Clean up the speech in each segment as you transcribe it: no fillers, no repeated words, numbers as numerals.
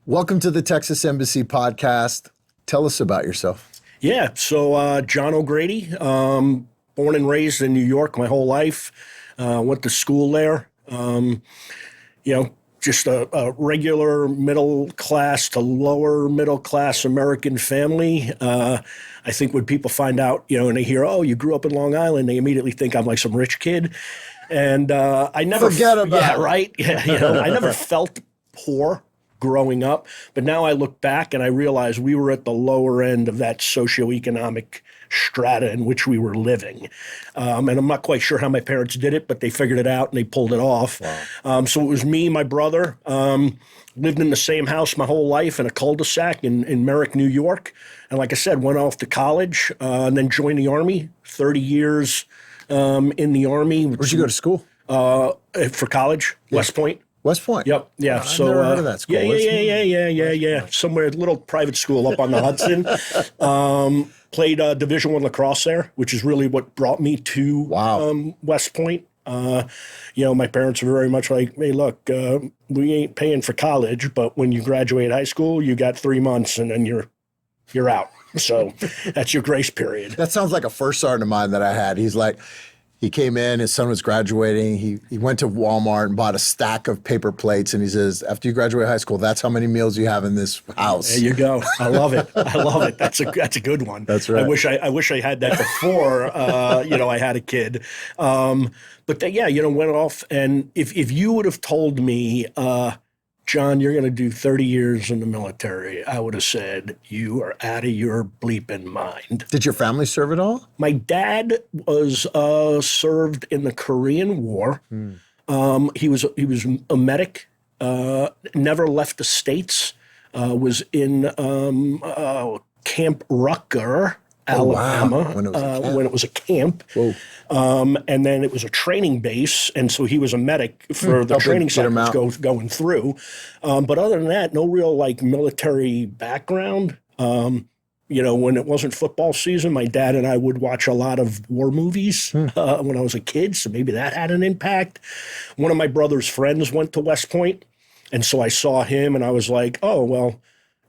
Welcome to the Texas Embassy podcast. Tell us about yourself. Yeah, so John O'Grady, born and raised in New York my whole life. Went to school there. Just a regular middle class to lower middle class American family. I think when people find out, and they hear, "Oh, you grew up in Long Island," they immediately think I'm like some rich kid. And I never Forget about yeah, it. right. Yeah, I never felt poor growing up, but now I look back and I realize we were at the lower end of that socioeconomic strata in which we were living. And I'm not quite sure how my parents did it, but they figured it out and they pulled it off. Wow. So it was me, my brother, lived in the same house my whole life in a cul-de-sac in Merrick, New York. And like I said, went off to college and then joined the Army, 30 years in the Army. Where'd you go to school? For college, yeah. West Point. West Point. Yep. Yeah. I've never heard of that school. Yeah. Somewhere, a little private school up on the Hudson. Played Division I lacrosse there, which is really what brought me to West Point. My parents were very much like, "Hey, look, we ain't paying for college, but when you graduate high school, you got 3 months, and then you're out. So that's your grace period." That sounds like a first sergeant of mine that I had. He's like, he came in, his son was graduating. He went to Walmart and bought a stack of paper plates. And he says, "After you graduate high school, that's how many meals you have in this house." There you go. I love it. That's a good one. That's right. I wish I had that before, I had a kid. But went off. And if you would have told me, "John, you're going to do 30 years in the military," I would have said, "You are out of your bleeping mind." Did your family serve at all? My dad was served in the Korean War. He was a medic. Never left the States. Was in Camp Rucker, Alabama, when it was a camp. Whoa. And then it was a training base, and so he was a medic for the training cycles going through. But other than that, no real military background. When it wasn't football season, my dad and I would watch a lot of war movies when I was a kid, so maybe that had an impact. One of my brother's friends went to West Point, and so I saw him, and I was like, "Oh, well,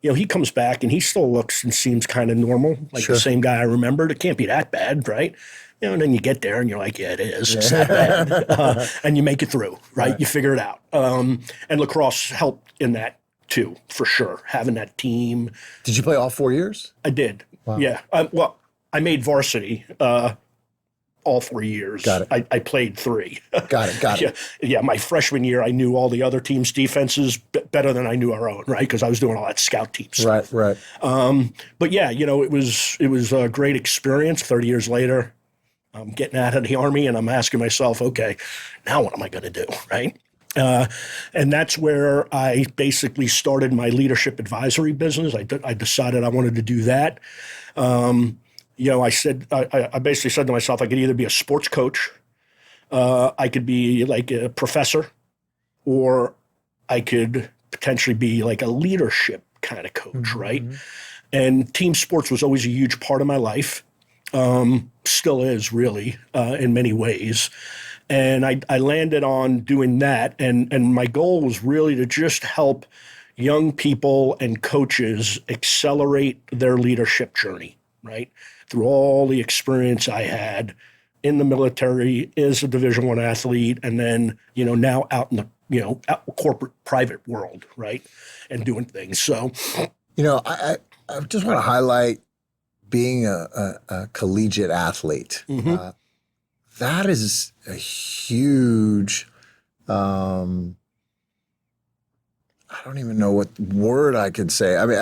he comes back, and he still looks and seems kind of normal, like the same guy I remembered. It can't be that bad, right?" And then you get there, and you're like, "Yeah, it is. It's that bad." And you make it through, right? You figure it out. And lacrosse helped in that, too, for sure, having that team. Did you play all 4 years? I did. Wow. Yeah. I made varsity all 4 years. Got it. I played 3. Got it. Yeah. My freshman year, I knew all the other teams' defenses better than I knew our own, right? Because I was doing all that scout team stuff. Right. But yeah, it was a great experience. 30 years later, I'm getting out of the Army, and I'm asking myself, okay, now what am I going to do, right? And that's where I basically started my leadership advisory business. I decided I wanted to do that. I basically said to myself, I could either be a sports coach, I could be like a professor, or I could potentially be like a leadership kind of coach, right? And team sports was always a huge part of my life. Still is really, in many ways. And I landed on doing that. And my goal was really to just help young people and coaches accelerate their leadership journey, right? Through all the experience I had in the military as a Division I athlete, and then, now out in the, corporate private world, right? And doing things. So, I just want to highlight being a collegiate athlete. That is a huge, I don't even know what word I could say. I mean,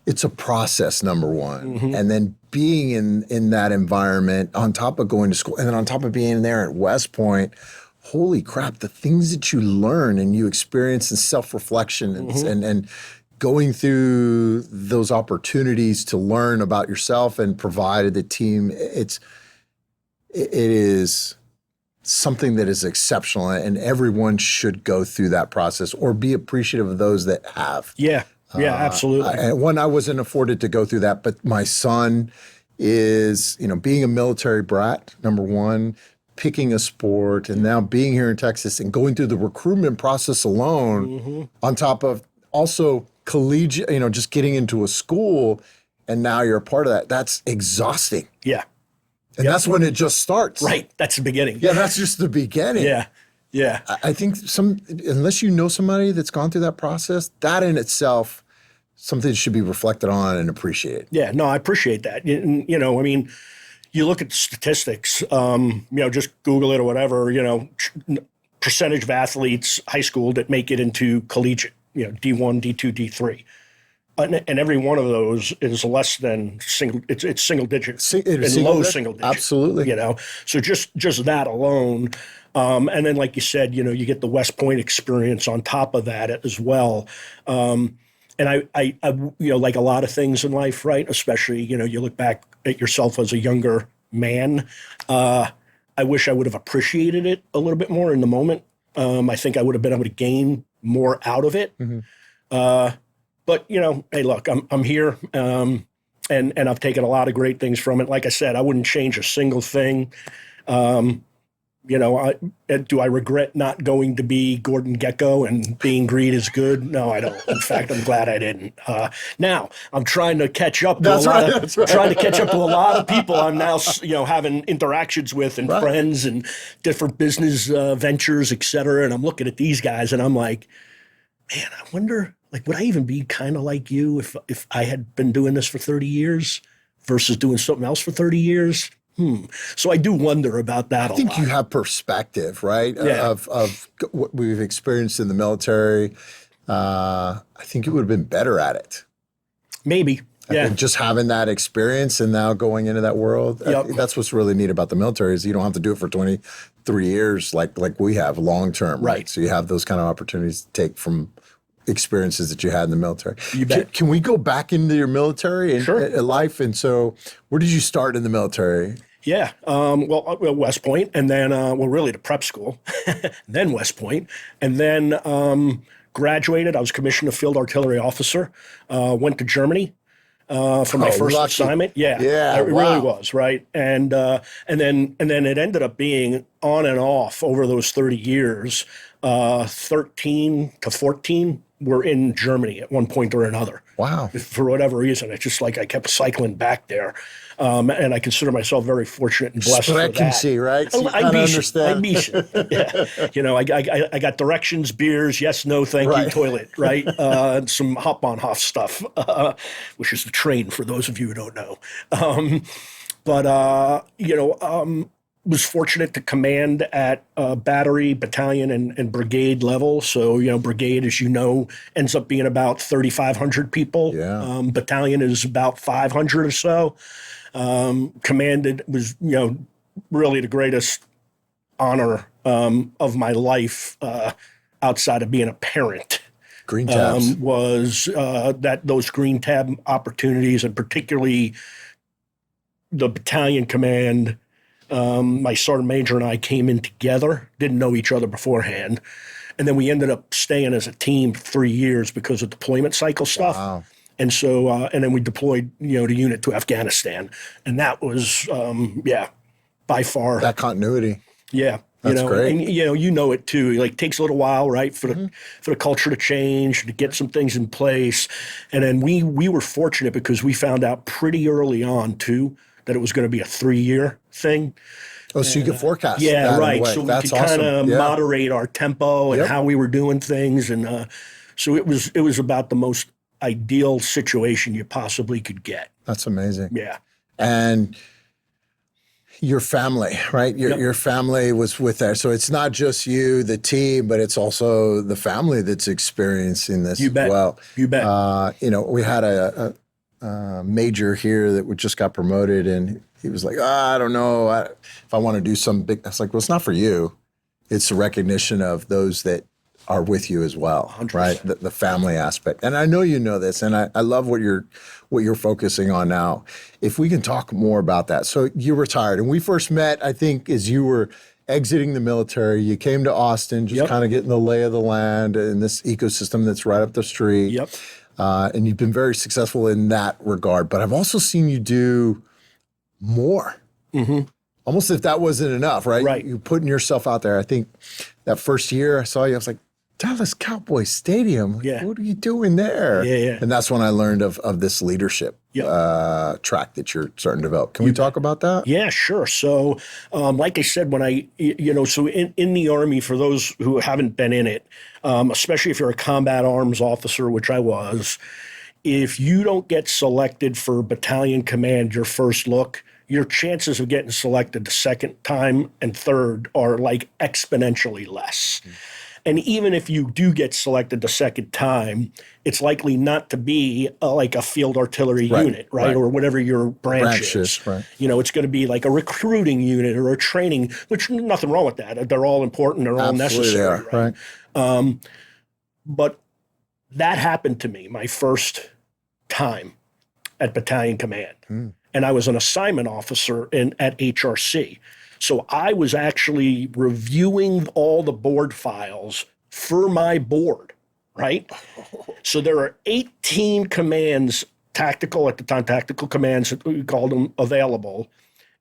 it's a process, number one. And then being in that environment on top of going to school, and then on top of being there at West Point, holy crap, the things that you learn and you experience in self-reflection and going through those opportunities to learn about yourself and provide the team, it is something that is exceptional, and everyone should go through that process or be appreciative of those that have. Yeah, absolutely. I wasn't afforded to go through that, but my son is, being a military brat, number one, picking a sport and now being here in Texas and going through the recruitment process alone on top of also collegiate, just getting into a school and now you're a part of that. That's exhausting. Yeah. And that's when it just starts. Right. That's the beginning. Yeah, that's just the beginning. Yeah. Yeah. I think unless you know somebody that's gone through that process, that in itself, something should be reflected on and appreciated. Yeah, no, I appreciate that. I mean, you look at the statistics, just Google it or whatever, percentage of athletes, high school that make it into collegiate, D1, D2, D3. And every one of those is less than it's single digits, low single digits. Absolutely. So just that alone. And then, like you said, you get the West Point experience on top of that as well. And I like a lot of things in life, right? Especially, you look back at yourself as a younger man. I wish I would have appreciated it a little bit more in the moment. I think I would have been able to gain more out of it. But hey, look, I'm here, and I've taken a lot of great things from it. Like I said, I wouldn't change a single thing. Do I regret not going to be Gordon Gekko and being greed is good? No, I don't. In fact, I'm glad I didn't. Now I'm trying to catch up to trying to catch up to a lot of people I'm now, having interactions with and friends and different business ventures, et cetera. And I'm looking at these guys and I'm like, man, I wonder, would I even be kind of like you if I had been doing this for 30 years versus doing something else for 30 years? So I do wonder about that a lot. I think you have perspective, right? Yeah. Of what we've experienced in the military. I think you would have been better at it. Maybe. Yeah. Just having that experience and now going into that world. Yep. That's what's really neat about the military is you don't have to do it for 23 years like we have long term. Right. So you have those kind of opportunities to take from experiences that you had in the military. You bet. Can we go back into your military and Sure. life? And so where did you start in the military? Yeah. West Point, and then, really the prep school, then West Point, and then graduated. I was commissioned a field artillery officer, went to Germany for my first lucky. assignment. Yeah. Yeah. It really was, right? And then it ended up being on and off over those 30 years, 13 to 14 were in Germany at one point or another. Wow. For whatever reason, it's just like I kept cycling back there. And I consider myself very fortunate and blessed for that. Expectancy, right? So you kind of understand. I got directions, beers, yes, no, thank you, toilet, right? Some hop on Hoff stuff, which is the train for those of you who don't know. Was fortunate to command at battery, battalion, and brigade level. So, brigade, as you know, ends up being about 3,500 people. Yeah. Battalion is about 500 or so. Commanded was, really the greatest honor of my life outside of being a parent. Green tabs. Was those green tab opportunities, and particularly the battalion command. My sergeant major and I came in together, didn't know each other beforehand. And then we ended up staying as a team for 3 years because of deployment cycle stuff. Wow. And so, and then we deployed, the unit to Afghanistan. And that was, by far. That continuity. Yeah. That's great. And, you know it too. It takes a little while, right, for the culture to change, to get some things in place. And then we were fortunate because we found out pretty early on too that it was going to be a 3-year thing. Oh, so you could forecast. Yeah, that right. In a way. So we That's could kind of awesome. moderate our tempo and how we were doing things, and so it was about the most ideal situation you possibly could get. That's amazing. Yeah. And your family, right? Your family was with there. So it's not just you, the team, but it's also the family that's experiencing this You bet. as well. You bet. We had a major here that just got promoted, and he was like, I don't know if I want to do some big. I was like, well, it's not for you. It's a recognition of those that are with you as well, 100%. right? The family aspect. And I know you know this, and I love what you're focusing on now. If we can talk more about that. So you retired, and we first met, I think, as you were exiting the military. You came to Austin, just kind of getting the lay of the land and this ecosystem that's right up the street. Yep. And you've been very successful in that regard. But I've also seen you do more. Mm-hmm. Almost if that wasn't enough, right? Right. You putting yourself out there. I think that first year I saw you, I was like, Dallas Cowboys Stadium. Like, Yeah. what are you doing there? Yeah. And that's when I learned of this leadership track that you're starting to develop. Can we talk about that? Yeah, sure. So, like I said, so in the Army, for those who haven't been in it, especially if you're a combat arms officer, which I was, if you don't get selected for battalion command your first look, your chances of getting selected the second time and third are like exponentially less. And even if you do get selected the second time, it's likely not to be like a field artillery unit, right? Or whatever your branch is. Right. It's going to be like a recruiting unit or a training, which nothing wrong with that. They're all important. They're all necessary. Right. But that happened to me my first time at battalion command. And I was an assignment officer at HRC. So I was actually reviewing all the board files for my board, right? So there are 18 commands, tactical commands, we called them, available.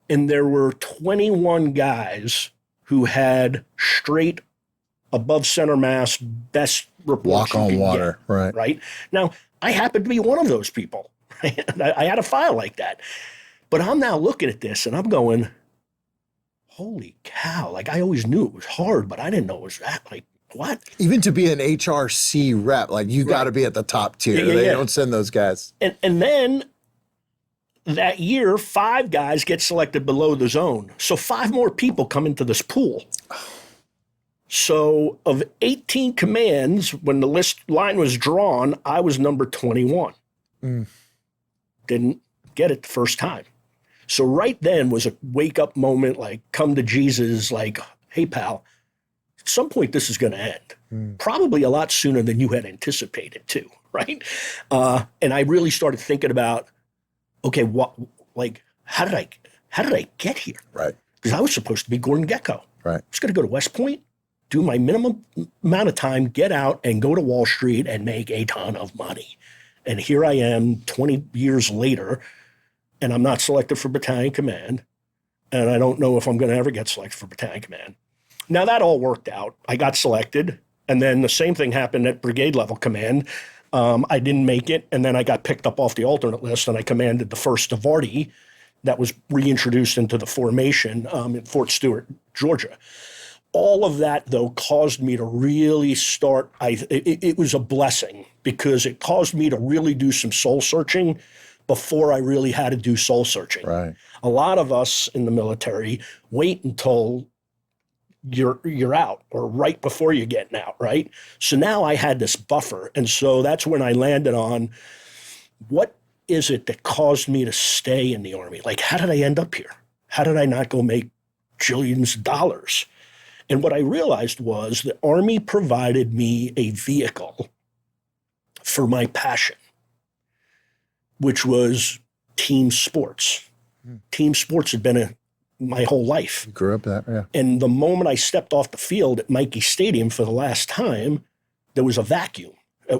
And there were 21 guys who had straight above center mass, best reports. Walk on water, right? Now, I happened to be one of those people. Right? I had a file like that. But I'm now looking at this and I'm going, holy cow. Like, I always knew it was hard, but I didn't know it was that. Like, what? Even to be an HRC rep, like you got to be at the top tier. They don't send those guys. And then that year, 5 guys get selected below the zone. So 5 more people come into this pool. So of 18 commands, when the line was drawn, I was number 21. Didn't get it the first time. So right then was a wake-up moment, like, come to Jesus, like, hey, pal, at some point this is going to end. Probably a lot sooner than you had anticipated, too, right? And I really started thinking about, okay, how did I get here? Right. Because I was supposed to be Gordon Gekko. Right. I was going to go to West Point, do my minimum amount of time, get out, and go to Wall Street and make a ton of money. And here I am 20 years later, and I'm not selected for battalion command, and I don't know if I'm going to ever get selected for battalion command. Now, that all worked out. I got selected, and then the same thing happened at brigade level command. I didn't make it, and then I got picked up off the alternate list, and I commanded the 1st Vardy that was reintroduced into the formation in Fort Stewart, Georgia. All of that, though, caused me to really start. It was a blessing because it caused me to really do some soul searching before I really had to do soul searching. Right. A lot of us in the military wait until you're out or right before you're getting out, right? So now I had this buffer. And so that's when I landed on what is it that caused me to stay in the Army? Like, how did I end up here? How did I not go make jillions of dollars? And what I realized was the Army provided me a vehicle for my passion, which was team sports. Team sports had been my whole life. You grew up that, yeah. And the moment I stepped off the field at Mikey Stadium for the last time, there was a vacuum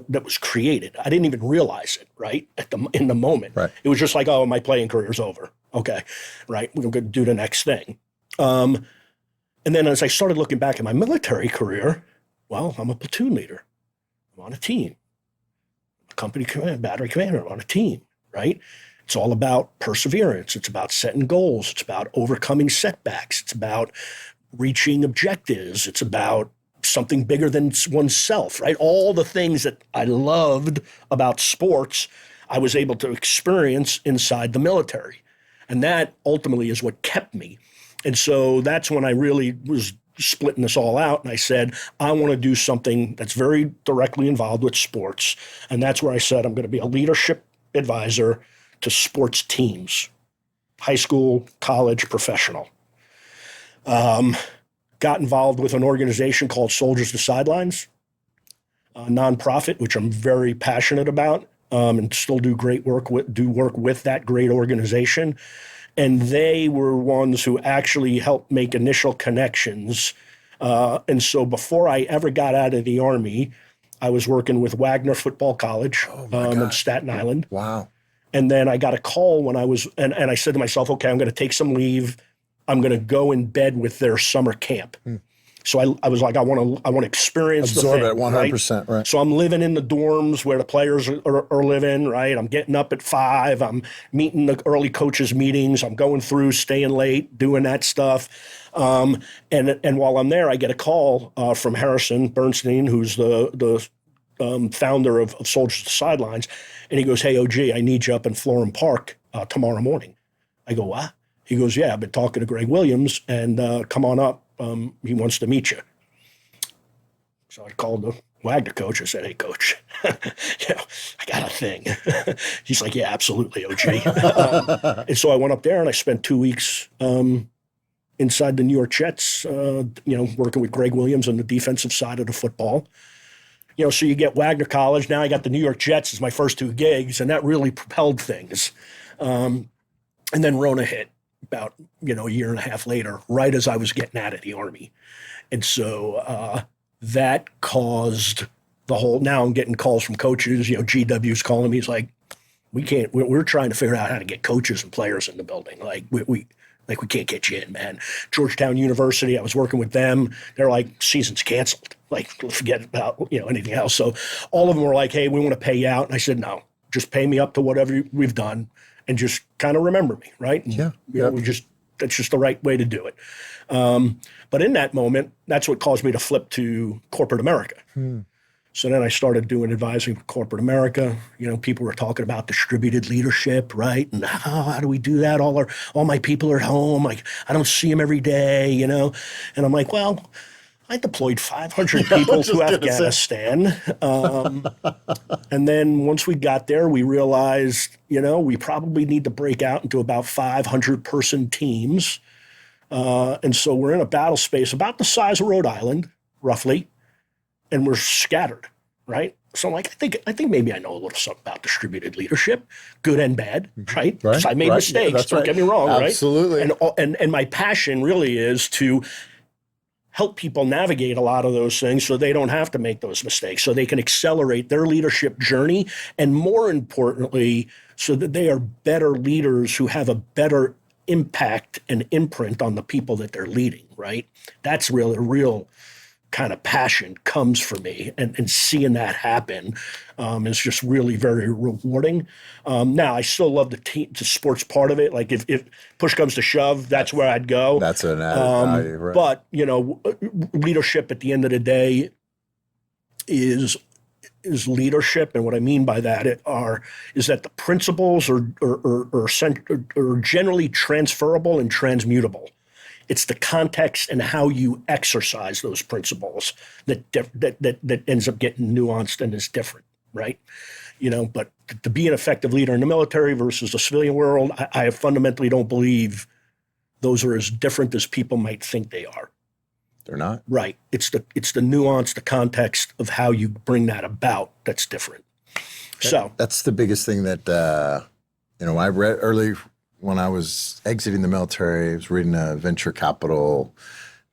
that was created. I didn't even realize it, right, in the moment. Right. It was just like, oh, my playing career's over. Okay, right, we're going to do the next thing. And then as I started looking back at my military career, well, I'm a platoon leader. I'm on a team. Company command, battery commander, I'm on a team, right? It's all about perseverance. It's about setting goals. It's about overcoming setbacks. It's about reaching objectives. It's about something bigger than oneself, right? All the things that I loved about sports, I was able to experience inside the military. And that ultimately is what kept me. And so that's when I really was splitting this all out. And I said, I want to do something that's very directly involved with sports. And that's where I said, I'm going to be a leadership advisor to sports teams, high school, college, professional. Got involved with an organization called Soldiers to Sidelines, a nonprofit, which I'm very passionate about, and still do work with that great organization. And they were ones who actually helped make initial connections. And so before I ever got out of the Army, I was working with Wagner Football College in Staten Island. Wow. And then I got a call when I was, and I said to myself, okay, I'm going to take some leave I'm going to go in bed with their summer camp. So I was like, I want to experience Absorb the thing, it 100%, right? So I'm living in the dorms where the players are living, right? I'm getting up at 5. I'm meeting the early coaches meetings. I'm going through, staying late, doing that stuff. And while I'm there, I get a call from Harrison Bernstein, who's the founder of Soldiers to the Sidelines. And he goes, hey, OG, I need you up in Florham Park tomorrow morning. I go, what? He goes, yeah, I've been talking to Greg Williams, and come on up. He wants to meet you. So I called the Wagner coach. I said, hey, coach, I got a thing. He's like, yeah, absolutely, OG. And so I went up there, and I spent 2 weeks inside the New York Jets, working with Greg Williams on the defensive side of the football. So you get Wagner College. Now I got the New York Jets as my first 2 gigs, and that really propelled things. And then Rona hit about, a year and a half later, right as I was getting out of the Army. And so that caused the whole, now I'm getting calls from coaches, GW's calling me. He's like, we're trying to figure out how to get coaches and players in the building. Like we can't get you in, man. Georgetown University, I was working with them. They're like, season's canceled. Like, forget about, anything else. So all of them were like, hey, we want to pay you out. And I said, no, just pay me up to whatever we've done and just kind of remember me, right? And, that's just the right way to do it. But in that moment, that's what caused me to flip to corporate America. So then I started doing advising for corporate America. People were talking about distributed leadership, right? And how do we do that? All my people are at home. Like, I don't see them every day, And I'm like, well, I deployed 500 people to Afghanistan. And then once we got there, we realized, we probably need to break out into about 500-person teams. And so we're in a battle space about the size of Rhode Island, roughly, and we're scattered, right? So I'm like, I think maybe I know a little something about distributed leadership, good and bad, right? Because I made mistakes, don't get me wrong, Absolutely. right? And my passion really is to help people navigate a lot of those things so they don't have to make those mistakes, so they can accelerate their leadership journey, and more importantly, so that they are better leaders who have a better impact and imprint on the people that they're leading, right? That's really a real kind of passion comes for me, and seeing that happen is just really very rewarding. Now, I still love the sports part of it. Like if push comes to shove, that's where I'd go. That's an added value, right? But leadership at the end of the day is leadership, and what I mean by that is that the principles are generally transferable and transmutable. It's the context and how you exercise those principles that ends up getting nuanced and is different, right? But to be an effective leader in the military versus the civilian world, I fundamentally don't believe those are as different as people might think they are. They're not. Right. It's the nuance, the context of how you bring that about that's different. So that's the biggest thing that I read early. When I was exiting the military, I was reading a venture capital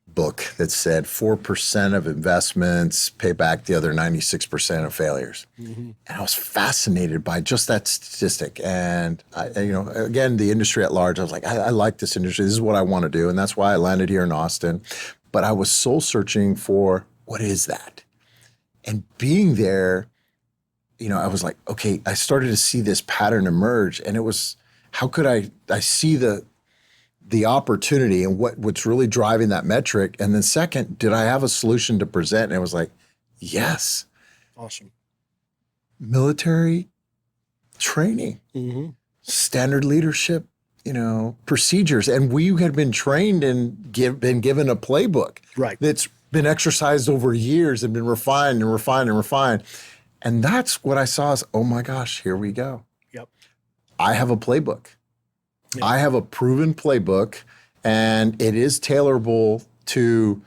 book that said 4% of investments pay back the other 96% of failures. And I was fascinated by just that statistic. And again, the industry at large, I was like, I like this industry. This is what I want to do. And that's why I landed here in Austin. But I was soul searching for what is that? And being there, I was like, okay, I started to see this pattern emerge, and it was, how could I see the opportunity and what's really driving that metric? And then second, did I have a solution to present? And it was like, yes. Awesome. Military training, standard leadership, procedures. And we had been trained and been given a playbook that's been exercised over years and been refined and refined and refined. And that's what I saw as, oh my gosh, here we go. I have a playbook. Yeah. I have a proven playbook, and it is tailorable to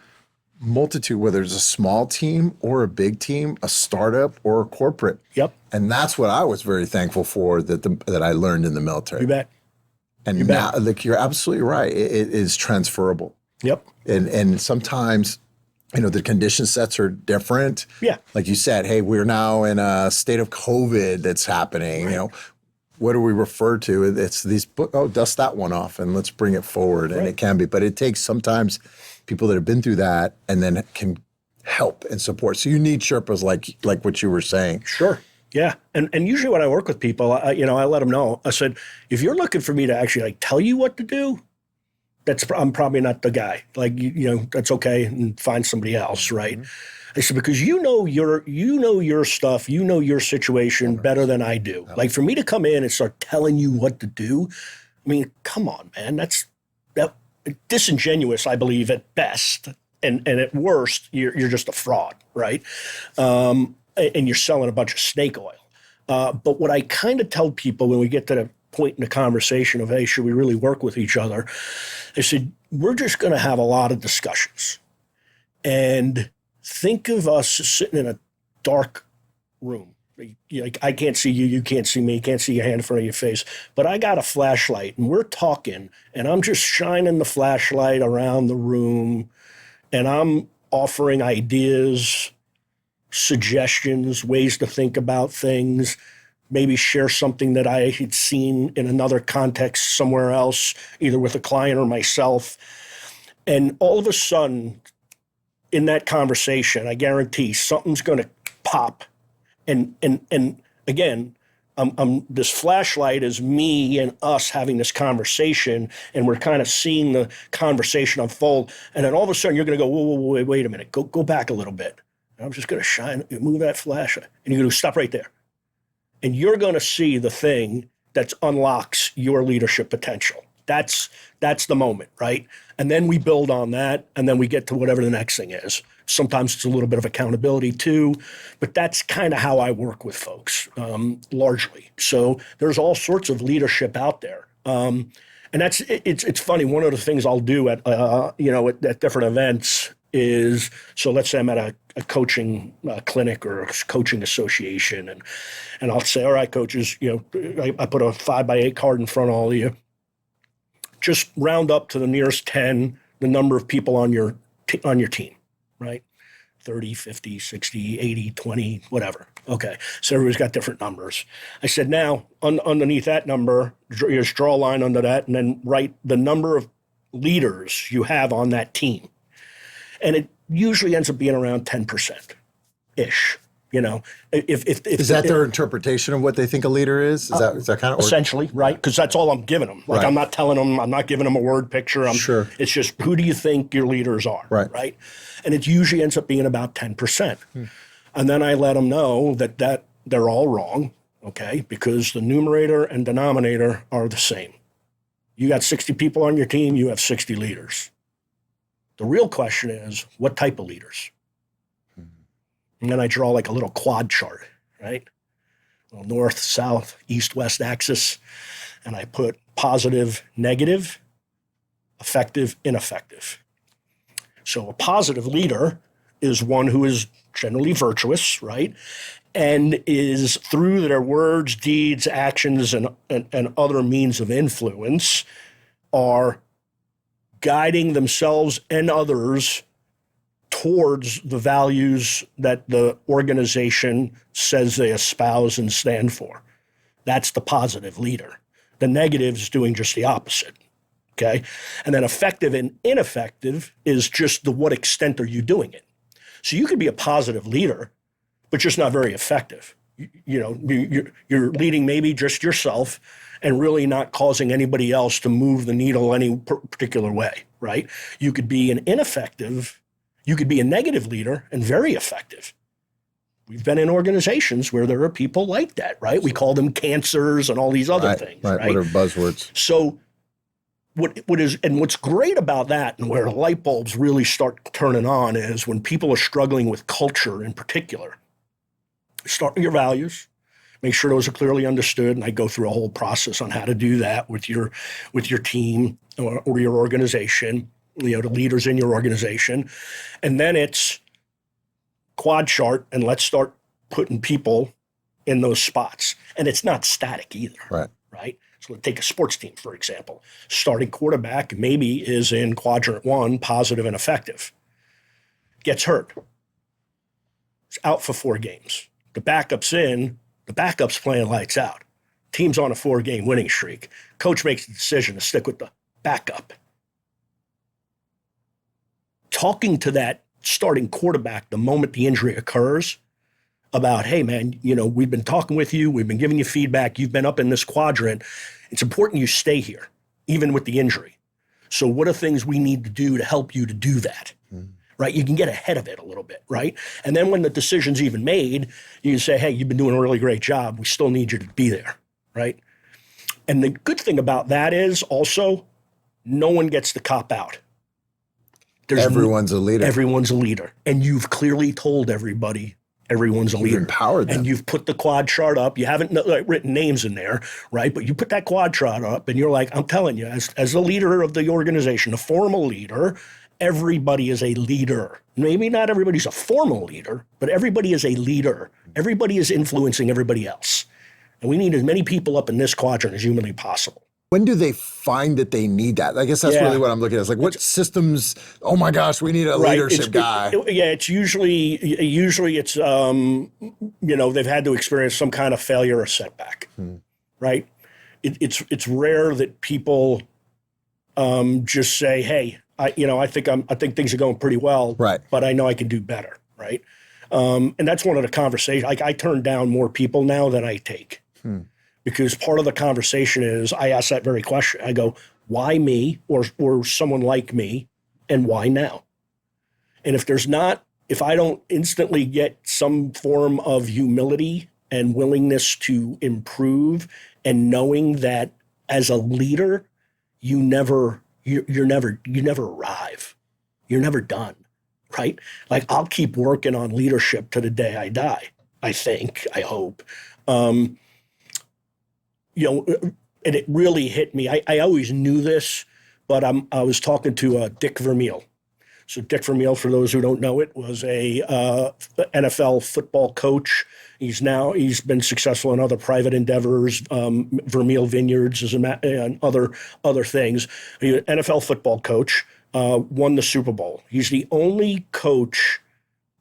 multitude, whether it's a small team or a big team, a startup or a corporate. Yep. And that's what I was very thankful for that I learned in the military. You bet. And now, you're absolutely right. It is transferable. Yep. And sometimes, the condition sets are different. Yeah. Like you said, hey, we're now in a state of COVID that's happening. Right. what do we refer to? It's these dust that one off and let's bring it forward. And it can be, but it takes sometimes people that have been through that and then can help and support. So you need Sherpas like what you were saying. Sure. Yeah. And usually when I work with people, I let them know. I said, if you're looking for me to actually like tell you what to do, I'm probably not the guy. Like, that's okay, and find somebody else, right? I said, because you know your stuff, you know your situation better than I do. Like for me to come in and start telling you what to do, I mean, come on, man. That's disingenuous, I believe, at best. And at worst, you're just a fraud, right? And you're selling a bunch of snake oil. But what I kind of tell people when we get to the point in the conversation of, hey, should we really work with each other? I said, we're just going to have a lot of discussions. And think of us sitting in a dark room. Like, I can't see you, you can't see me, can't see your hand in front of your face, but I got a flashlight and we're talking and I'm just shining the flashlight around the room and I'm offering ideas, suggestions, ways to think about things, maybe share something that I had seen in another context somewhere else, either with a client or myself. And all of a sudden, in that conversation, I guarantee something's going to pop. And again, this flashlight is me and us having this conversation, and we're kind of seeing the conversation unfold. And then all of a sudden, you're going to go, whoa, wait a minute, go back a little bit. And I'm just going to move that flashlight, and you're going to stop right there. And you're going to see the thing that unlocks your leadership potential. That's the moment, right? And then we build on that, and then we get to whatever the next thing is. Sometimes it's a little bit of accountability too, but that's kind of how I work with folks, largely. So there's all sorts of leadership out there. And it's funny. One of the things I'll do at different events is, so let's say I'm at a coaching clinic or a coaching association, and I'll say, all right, coaches, I put a 5x8 card in front of all of you. Just round up to the nearest 10, the number of people on your team, right? 30, 50, 60, 80, 20, whatever. Okay, so everybody's got different numbers. I said, now, underneath that number, just draw a line under that and then write the number of leaders you have on that team. And it usually ends up being around 10%-ish. Is that their interpretation of what they think a leader is? Is that kind of essentially right? Because that's all I'm giving them. Like right. I'm not telling them. I'm not giving them a word picture. Sure. It's just, who do you think your leaders are? Right. And it usually ends up being about 10%. And then I let them know that they're all wrong. Okay, because the numerator and denominator are the same. You got 60 people on your team. You have 60 leaders. The real question is, what type of leaders? And then I draw like a little quad chart, right? A little north, south, east, west axis. And I put positive, negative, effective, ineffective. So a positive leader is one who is generally virtuous, right? And is through their words, deeds, actions, and other means of influence are guiding themselves and others towards the values that the organization says they espouse and stand for. That's the positive leader. The negative is doing just the opposite, okay? And then effective and ineffective is just the what extent are you doing it. So you could be a positive leader, but just not very effective. You're leading maybe just yourself and really not causing anybody else to move the needle any particular way, right? You could be you could be a negative leader and very effective. We've been in organizations where there are people like that, right? We call them cancers and all these other things, right? What are buzzwords? So what's great about that and where the light bulbs really start turning on is when people are struggling with culture in particular. Start with your values, make sure those are clearly understood, and I go through a whole process on how to do that with your team or your organization, the leaders in your organization. And then it's quad chart, and let's start putting people in those spots. And it's not static either, right? So let's take a sports team, for example. Starting quarterback maybe is in quadrant 1, positive and effective. Gets hurt. It's out for 4 games. The backup's playing lights out. Team's on a 4-game winning streak. Coach makes the decision to stick with the backup. Talking to that starting quarterback the moment the injury occurs about, hey, man, we've been talking with you. We've been giving you feedback. You've been up in this quadrant. It's important you stay here, even with the injury. So what are things we need to do to help you to do that? Right? You can get ahead of it a little bit, right? And then when the decision's even made, you can say, hey, you've been doing a really great job. We still need you to be there, right? And the good thing about that is also no one gets to cop out. Everyone's a leader. Everyone's a leader. And you've clearly told everybody everyone's a leader. You've empowered them. And you've put the quad chart up. You haven't written names in there, right? But you put that quad chart up and you're like, I'm telling you, as a leader of the organization, a formal leader, everybody is a leader. Maybe not everybody's a formal leader, but everybody is a leader. Everybody is influencing everybody else. And we need as many people up in this quadrant as humanly possible. When do they find that they need that? I guess that's really what I'm looking at. It's like, what systems, oh my gosh, we need a leadership guy. It's usually it's, they've had to experience some kind of failure or setback, right? It's rare that people just say, hey, I think things are going pretty well, right? But I know I can do better, right? And that's one of the conversations. Like, I turn down more people now than I take. Because part of the conversation is I ask that very question. I go, why me or someone like me, and why now? And if I don't instantly get some form of humility and willingness to improve, and knowing that as a leader, you never arrive. You're never done, right? Like, I'll keep working on leadership to the day I die, I hope. And it really hit me. I always knew this, but I was talking to Dick Vermeil. So Dick Vermeil, for those who don't know it, was a NFL football coach. He's been successful in other private endeavors, Vermeil Vineyards and other things. He's an NFL football coach, won the Super Bowl. He's the only coach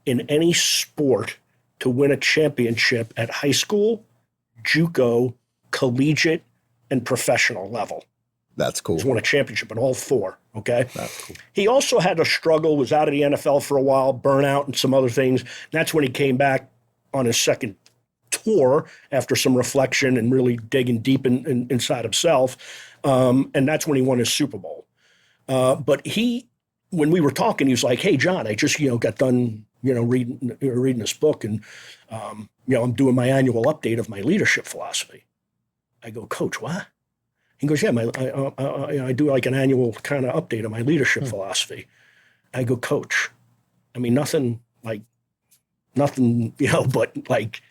in any sport to win a championship at high school, JUCO, collegiate, and professional level. That's cool. He's won a championship in all 4, okay? That's cool. He also had a struggle, was out of the NFL for a while, burnout and some other things. That's when he came back on his second tour after some reflection and really digging deep inside himself. And that's when he won his Super Bowl. But when we were talking, he was like, hey, John, I just, got done, reading this book, and, I'm doing my annual update of my leadership philosophy. I go, Coach, what? He goes, yeah, I do like an annual kind of update of my leadership philosophy. I go, Coach, I mean, nothing, but like,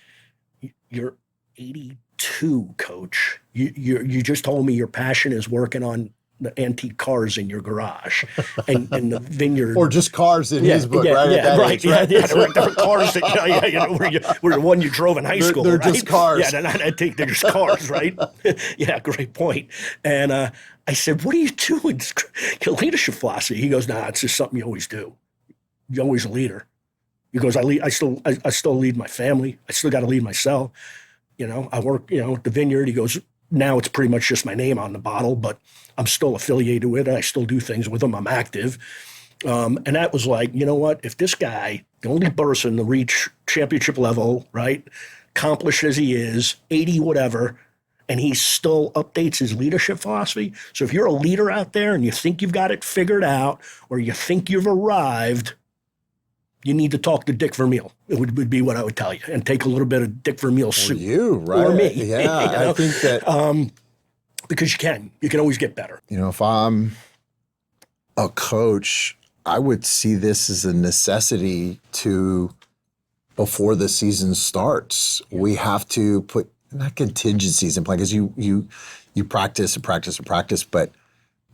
you're 82, Coach. You just told me your passion is working on the antique cars in your garage and the vineyard. Or just cars in his book, right? Yeah, right. There were different cars that, were the one you drove in high school, they're right? just cars. Yeah, they're not antique, they're just cars, right? Yeah, great point. And I said, what are you doing? Your leadership philosophy. He goes, nah, it's just something you always do. You're always a leader. He goes, I still lead my family. I still got to lead myself. I work, at the vineyard. He goes, now it's pretty much just my name on the bottle, but I'm still affiliated with it. I still do things with them. I'm active. And that was like, you know what? If this guy, the only person to reach championship level, right, accomplished as he is, 80 whatever, and he still updates his leadership philosophy. So if you're a leader out there and you think you've got it figured out, or you think you've arrived, you need to talk to Dick Vermeil. It would be what I would tell you, and take a little bit of Dick Vermeil's soup. You, right? Or me. Yeah, I think that because you can always get better. If I'm a coach, I would see this as a necessity to, before the season starts, we have to put not contingencies in place, because you practice and practice and practice, but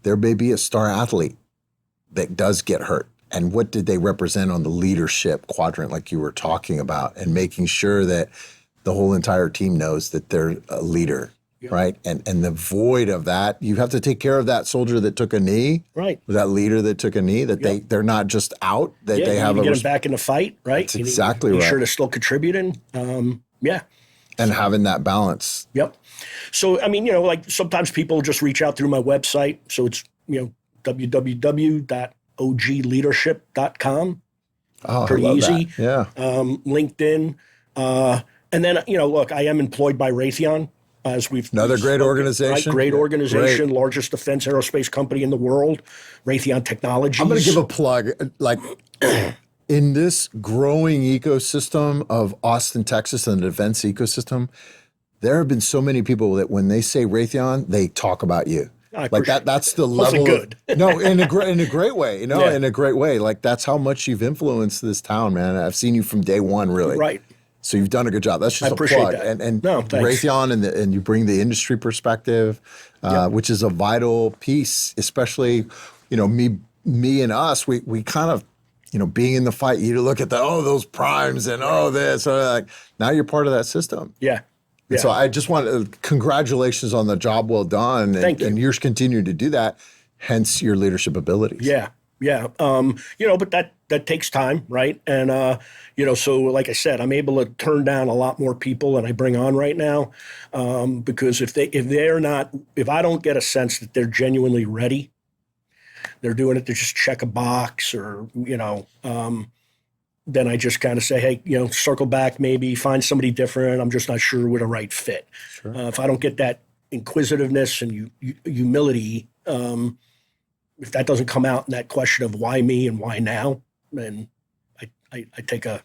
there may be a star athlete that does get hurt. And what did they represent on the leadership quadrant, like you were talking about, and making sure that the whole entire team knows that they're a leader, right? And the void of that, you have to take care of that soldier that took a knee, right? That leader that took a knee, that they're not just out, that they have to get them back in the fight, right? That's exactly right. Be sure they're still contributing. And having that balance. Yep. So, I mean, like sometimes people just reach out through my website. So it's, www.ogleadership.com. Oh, Pretty I love easy. that. Yeah. LinkedIn. And then, look, I am employed by Raytheon, as Another great organization. Right? Great organization, Great. largest defense aerospace company in the world, Raytheon Technologies. I'm going to give a plug. Like, in this growing ecosystem of Austin, Texas, and the defense ecosystem, there have been so many people that when they say Raytheon, they talk about you. Like that's the level. Good. No, in a great way, Yeah. in a great way. Like that's how much you've influenced this town, man. I've seen you from day one, really. Right. So you've done a good job. That's just I appreciate plug. that. And no, thanks. Raytheon and you bring the industry perspective, which is a vital piece, especially, me and us, we kind of, being in the fight, you look at those primes and this, like now you're part of that system. Yeah. And so I just want congratulations on the job well done. Thank you. And you're continuing to do that, hence your leadership abilities. Yeah. Yeah. But that takes time, right? And, so like I said, I'm able to turn down a lot more people than I bring on right now. Because if I don't get a sense that they're genuinely ready, they're doing it to just check a box or, then I just kind of say, hey, circle back, maybe find somebody different. I'm just not sure we're the right fit. Sure. If I don't get that inquisitiveness and humility, if that doesn't come out in that question of why me and why now, then I take a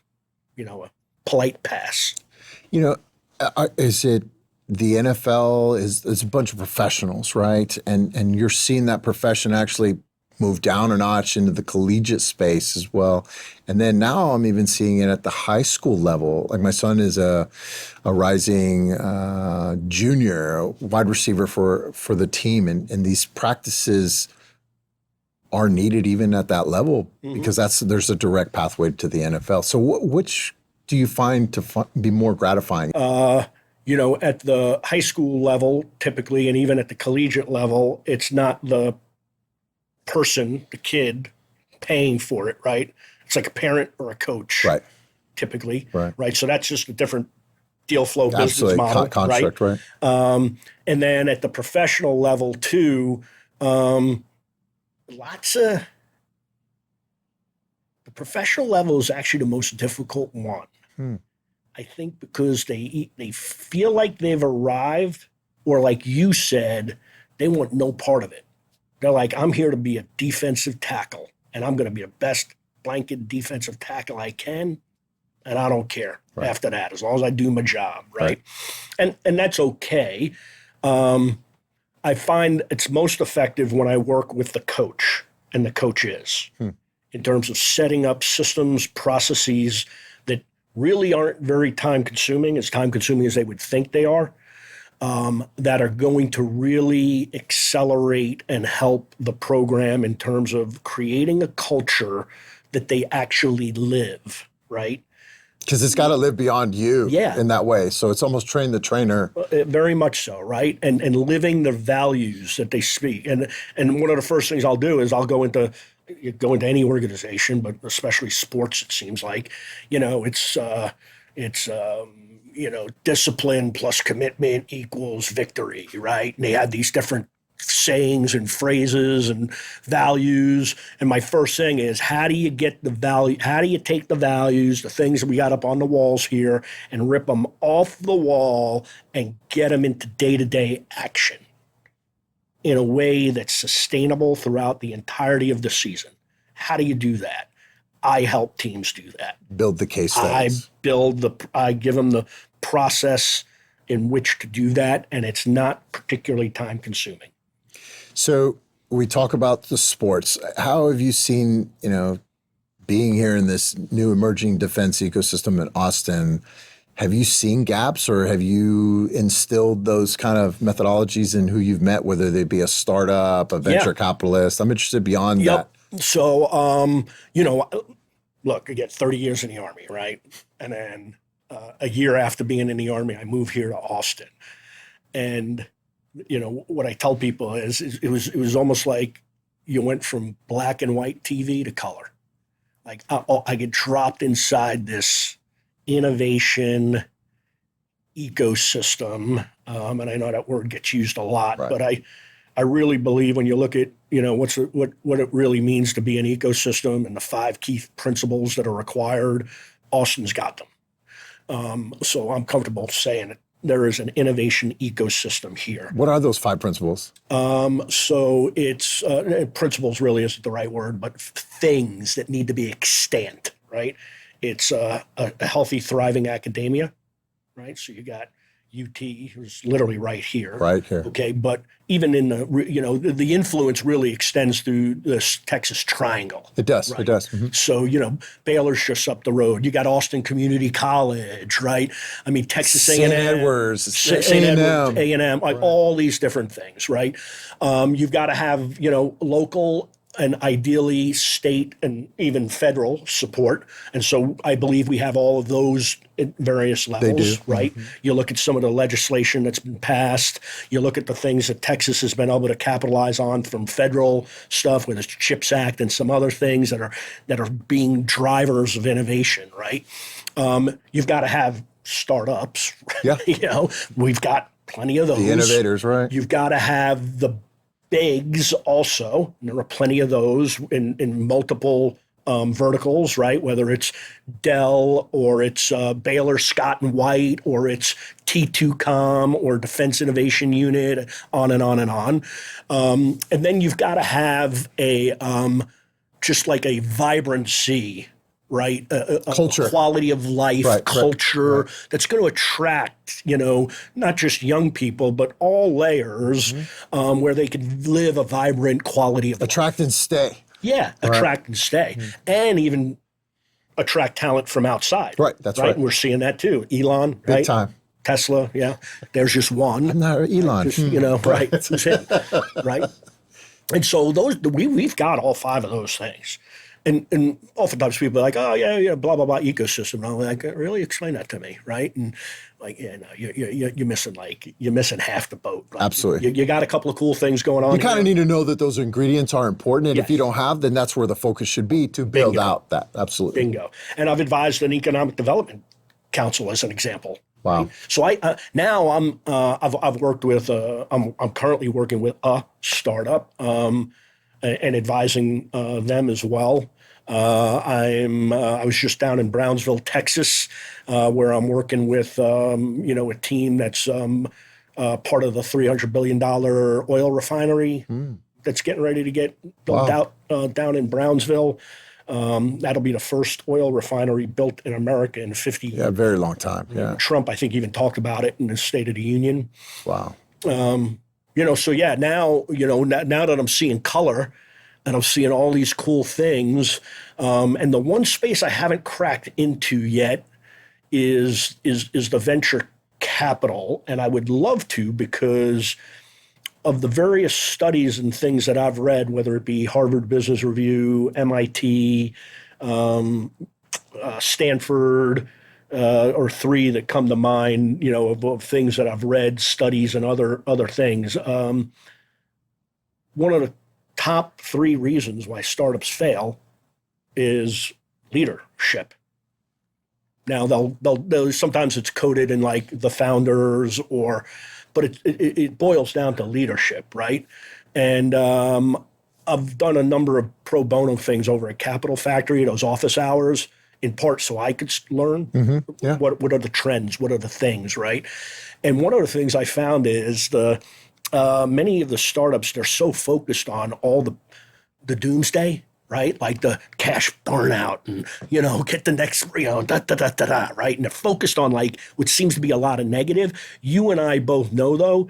polite pass. Is it the NFL is a bunch of professionals, right? And you're seeing that profession actually move down a notch into the collegiate space as well. And then now I'm even seeing it at the high school level. Like my son is a rising junior wide receiver for the team. And these practices are needed even at that level because there's a direct pathway to the NFL. So which do you find to be more gratifying? At the high school level, typically, and even at the collegiate level, it's not the person, the kid, paying for it, right? It's like a parent or a coach, right? Typically, right? So that's just a different deal flow business Absolutely. model, Construct, right? And then at the professional level too, the professional level is actually the most difficult one. I think because they feel like they've arrived, or like you said, they want no part of it. They're like, I'm here to be a defensive tackle, and I'm going to be the best blanket defensive tackle I can, and I don't care after that, as long as I do my job, right? And that's okay. I find it's most effective when I work with the coach and the coaches in terms of setting up systems, processes that really aren't very time-consuming as they would think they are. That are going to really accelerate and help the program in terms of creating a culture that they actually live, right? Because it's got to live beyond you in that way. So it's almost train the trainer. Very much so, right? And living the values that they speak. And one of the first things I'll do is I'll go into any organization, but especially sports, it seems like, it's discipline plus commitment equals victory, right? And they have these different sayings and phrases and values. And my first thing is, how do you get the value? How do you take the values, the things that we got up on the walls here, and rip them off the wall and get them into day-to-day action in a way that's sustainable throughout the entirety of the season? How do you do that? I help teams do that. Build the case studies. I give them the process in which to do that, and it's not particularly time consuming. So we talk about the sports. How have you seen, being here in this new emerging defense ecosystem in Austin, have you seen gaps or have you instilled those kind of methodologies in who you've met, whether they be a startup, a venture capitalist? I'm interested beyond that. So, look, I get 30 years in the Army, right? And then a year after being in the Army, I moved here to Austin. And, what I tell people is it was almost like you went from black and white TV to color. Like I get dropped inside this innovation, ecosystem, and I know that word gets used a lot, Right. but I really believe when you look at, what it really means to be an ecosystem and the 5 key principles that are required, Austin's got them. So I'm comfortable saying that there is an innovation ecosystem here. What are those 5 principles? So it's principles really isn't the right word, but things that need to be extant, right? It's a healthy, thriving academia, right? So you got UT, who's literally right here. Right here. Okay, but even in the influence really extends through this Texas Triangle. It does. Right? It does. Mm-hmm. So, Baylor's just up the road. You got Austin Community College, right? I mean, Texas St. A&M. Edwards, St. A&M. Edwards, A&M, like Right. all these different things, right? You've got to have, local and ideally state and even federal support. And so I believe we have all of those at various levels, right? Mm-hmm. You look at some of the legislation that's been passed. You look at the things that Texas has been able to capitalize on from federal stuff with the CHIPS Act and some other things that are being drivers of innovation, right? You've got to have startups. Yeah. We've got plenty of those. The innovators, right? You've got to have the bigs also. And there are plenty of those in multiple verticals, right? Whether it's Dell or it's Baylor Scott and White or it's T2Com or Defense Innovation Unit, on and on and on. And then you've got to have just like a vibrancy, right? Culture. A quality of life, right, culture right. that's going to attract, not just young people, but all layers where they can live a vibrant quality of life. Attract and stay. Yeah, attract and stay. And even attract talent from outside. Right, that's right. And we're seeing that too. Elon, Big right? time. Tesla, yeah. There's just one. I'm not Elon. Right? That's it, right? And so we've got all 5 of those things. And oftentimes people are like, oh, yeah, blah, blah, blah, ecosystem. And I'm like, really explain that to me, right? And like, you're missing half the boat. Like, Absolutely. You got a couple of cool things going on. You kind of need to know that those ingredients are important. And Yes. if you don't have, then that's where the focus should be to build out that. Absolutely. Bingo. And I've advised an economic development council as an example. Wow. Right? So I've worked with, I'm currently working with a startup and advising them as well. I was just down in Brownsville, Texas, where I'm working with a team that's part of the $300 billion oil refinery that's getting ready to get built out down in Brownsville. That'll be the first oil refinery built in America in 50 years. Yeah, very long time. Yeah. Trump, I think, even talked about it in his State of the Union. Wow. So yeah, now that I'm seeing color and I'm seeing all these cool things, and the one space I haven't cracked into yet is the venture capital, and I would love to because of the various studies and things that I've read, whether it be Harvard Business Review, MIT, Stanford, or 3 that come to mind, of things that I've read, studies and other things. One of the top 3 reasons why startups fail is leadership. Now they'll sometimes it's coded in like the founders but it boils down to leadership, right? And I've done a number of pro bono things over at Capital Factory, those office hours, in part so I could learn what are the trends, what are the things, right? And one of the things I found is many of the startups, they're so focused on all the doomsday, right? Like the cash burnout and, get the next, right? And they're focused on like what seems to be a lot of negative. You and I both know, though,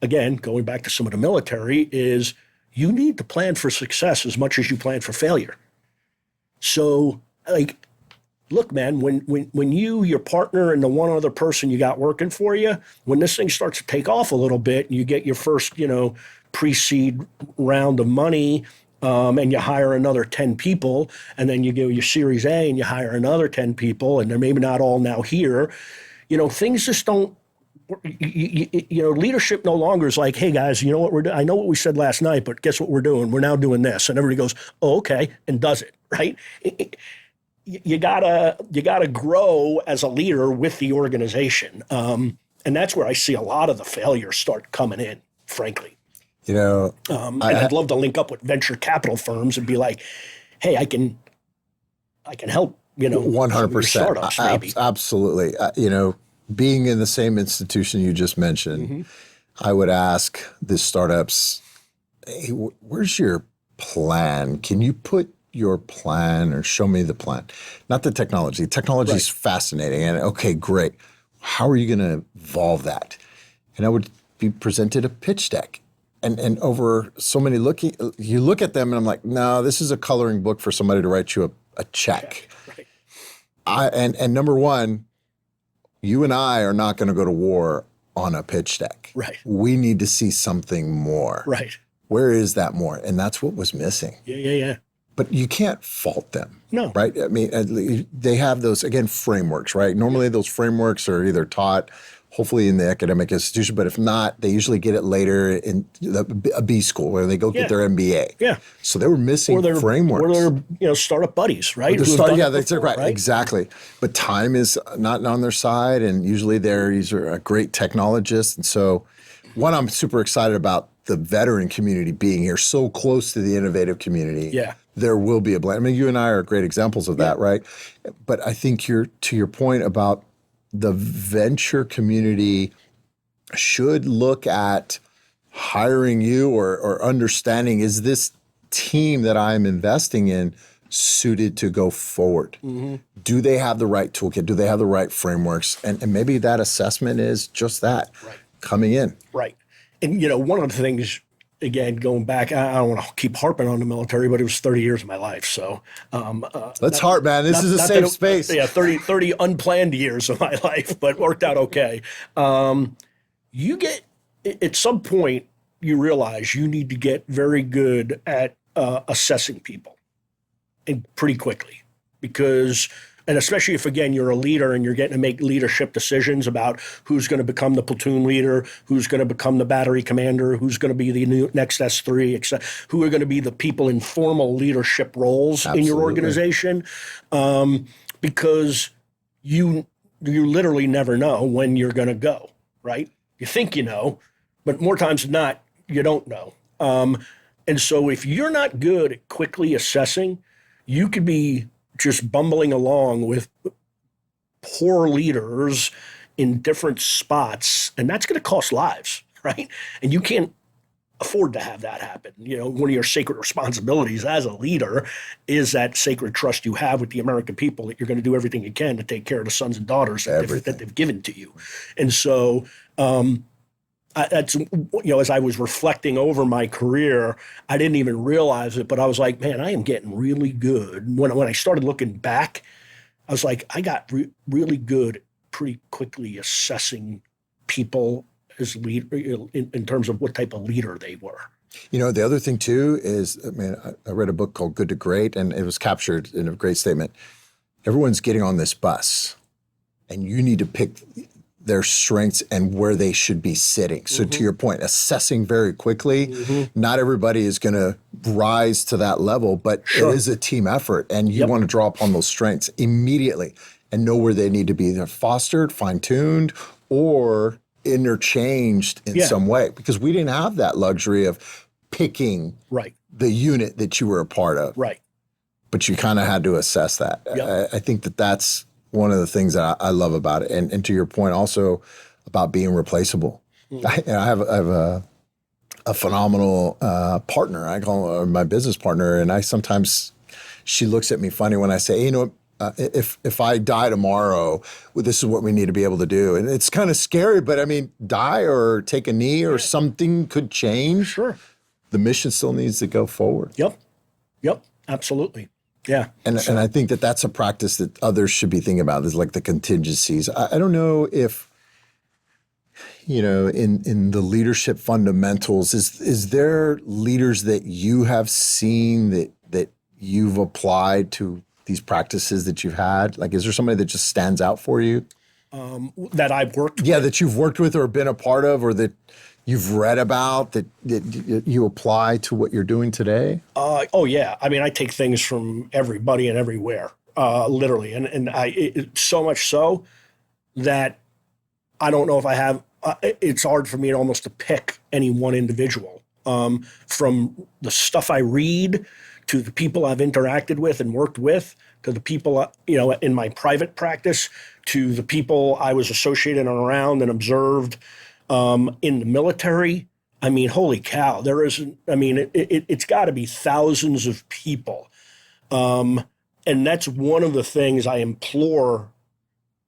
again, going back to some of the military, is you need to plan for success as much as you plan for failure. So, like, look, man, when you, your partner, and the one other person you got working for you, when this thing starts to take off a little bit and you get your first, pre-seed round of money, and you hire another 10 people, and then you go your Series A and you hire another 10 people, and they're maybe not all now here, things just don't, leadership no longer is like, hey guys, you know what we're doing? I know what we said last night, but guess what we're doing? We're now doing this. And everybody goes, oh, okay, and does it, right? You gotta grow as a leader with the organization. And that's where I see a lot of the failures start coming in, frankly. You know, And I'd love to link up with venture capital firms and be like, hey, I can help, 100%. startups maybe. Absolutely. You know, being in the same institution you just mentioned, I would ask the startups, hey, where's your plan? Can you put your plan or show me the plan? Not the technology. Technology is fascinating. And okay, great. How are you going to evolve that? And I would be presented a pitch deck. And over so many you look at them and I'm like, no, this is a coloring book for somebody to write you a check. Right. And number one, you and I are not going to go to war on a pitch deck. Right. We need to see something more. Right. Where is that more? And that's what was missing. Yeah. But you can't fault them. No. Right? I mean, they have those, again, frameworks, right? Normally those frameworks are either taught hopefully in the academic institution, but if not, they usually get it later in a B school where they go get their MBA. Yeah. So they were missing frameworks. Or their startup buddies, right? That's right. Exactly. But time is not on their side, and usually these are a great technologists. And so one, I'm super excited about the veteran community being here so close to the innovative community. Yeah. There will be a blend. I mean, you and I are great examples of that, right? But I think to your point about the venture community should look at hiring you or understanding, is this team that I'm investing in suited to go forward? Mm-hmm. Do they have the right toolkit? Do they have the right frameworks? And maybe that assessment is just that, coming in. Right. And, one of the things, again, going back, I don't want to keep harping on the military, but it was 30 years of my life. So let's harp, man. This is a safe space. Yeah, 30 unplanned years of my life, but worked out okay. You get, at some point, you realize you need to get very good at assessing people, and pretty quickly, because, and especially if, again, you're a leader and you're getting to make leadership decisions about who's going to become the platoon leader, who's going to become the battery commander, who's going to be the next S3, etc., who are going to be the people in formal leadership roles in your organization, because you literally never know when you're going to go, right? You think you know, but more times than not, you don't know. And so if you're not good at quickly assessing, you could be just bumbling along with poor leaders in different spots, and that's going to cost lives, right? And you can't afford to have that happen. One of your sacred responsibilities as a leader is that sacred trust you have with the American people that you're going to do everything you can to take care of the sons and daughters that they've given to you. And so that's, as I was reflecting over my career, I didn't even realize it, but I was like, man, I am getting really good. When I started looking back, I was like, I got really good at pretty quickly assessing people as in terms of what type of leader they were. The other thing too is, I read a book called Good to Great, and it was captured in a great statement. Everyone's getting on this bus, and you need to pick their strengths and where they should be sitting. So to your point, assessing very quickly, not everybody is going to rise to that level, but it is a team effort, and you want to draw upon those strengths immediately and know where they need to be either fostered, fine-tuned, or interchanged in some way, because we didn't have that luxury of picking the unit that you were a part of. Right. But you kind of had to assess that. I think that's one of the things that I love about it. And to your point also about being replaceable. I have a phenomenal partner. I call her my business partner. And she looks at me funny when I say, if I die tomorrow, this is what we need to be able to do. And it's kind of scary, but die or take a knee or something could change. Sure. The mission still needs to go forward. Yep. Absolutely. Yeah. And I think that's a practice that others should be thinking about, is like the contingencies. I don't know if, in the leadership fundamentals, is there leaders that you have seen that you've applied to these practices that you've had? Like, is there somebody that just stands out for you? That I've worked with? Yeah, that you've worked with or been a part of, or that you've read about that you apply to what you're doing today? Oh yeah. I take things from everybody and everywhere, literally. And so much so that I don't know if I have, it's hard for me almost to pick any one individual. From the stuff I read to the people I've interacted with and worked with, to the people, in my private practice, to the people I was associated and around and observed in the military. I mean, holy cow, it's got to be thousands of people. And that's one of the things I implore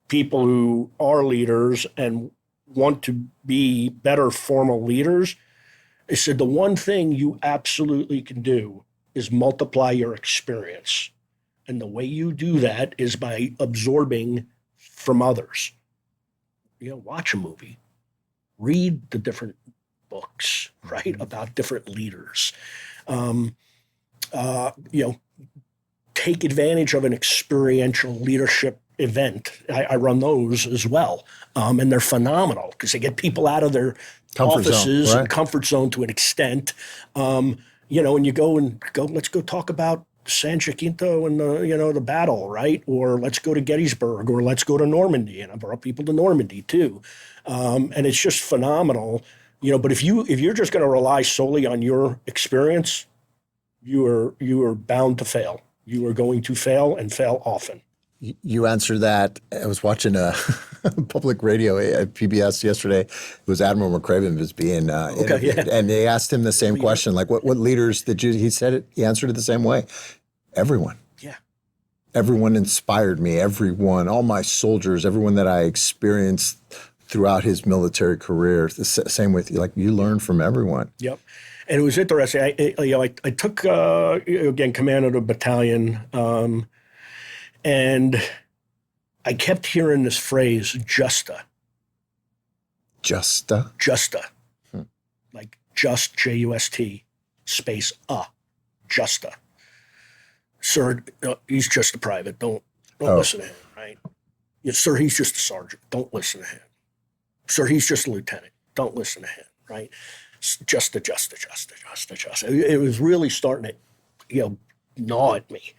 people who are leaders and want to be better formal leaders. I said, the one thing you absolutely can do is multiply your experience. And the way you do that is by absorbing from others. Watch a movie, read the different books, right, about different leaders. Take advantage of an experiential leadership event. I run those as well. And they're phenomenal because they get people out of their offices and comfort zone to an extent. And you go, let's go talk about San Jacinto and the battle, right? Or let's go to Gettysburg, or let's go to Normandy. And I brought people to Normandy too. And it's just phenomenal. But if you're just going to rely solely on your experience, you are bound to fail. You are going to fail and fail often. You answered that. I was watching a public radio at PBS yesterday. It was Admiral McCraven was being interviewed, and they asked him the same question, like, what leaders did you? He said it. He answered it the same way. Everyone. Yeah. Everyone inspired me. Everyone, all my soldiers, everyone that I experienced throughout his military career. The same with you. Like, you learn from everyone. Yep. And it was interesting. I took again command of the battalion. And I kept hearing this phrase, justa. Justa? Justa. Like just, J-U-S-T, space, justa. Sir, he's just a private. Don't listen to him, right? Sir, he's just a sergeant. Don't listen to him. Sir, he's just a lieutenant. Don't listen to him, right? Justa. It was really starting to, gnaw at me.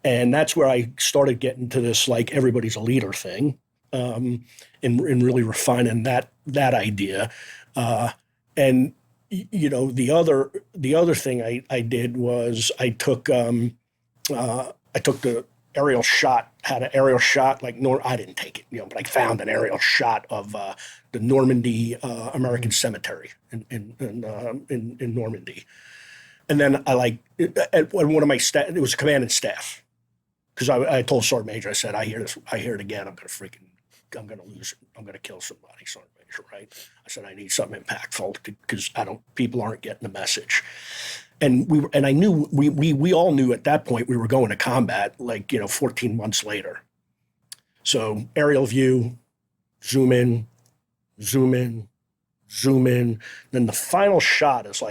And that's where I started getting to this, like, everybody's a leader thing, and really refining that idea. And the other thing I did was I took the aerial shot. Had an aerial shot, I didn't take it, but I found an aerial shot of the Normandy American Cemetery in Normandy, and then at one of my it was command and staff. Because I told Sergeant Major, I said, I hear it again, I'm going to lose it. I'm going to kill somebody, Sergeant Major, right? I said, I need something impactful because people aren't getting the message. And I knew, we all knew at that point we were going to combat, 14 months later. So aerial view, zoom in. Then the final shot is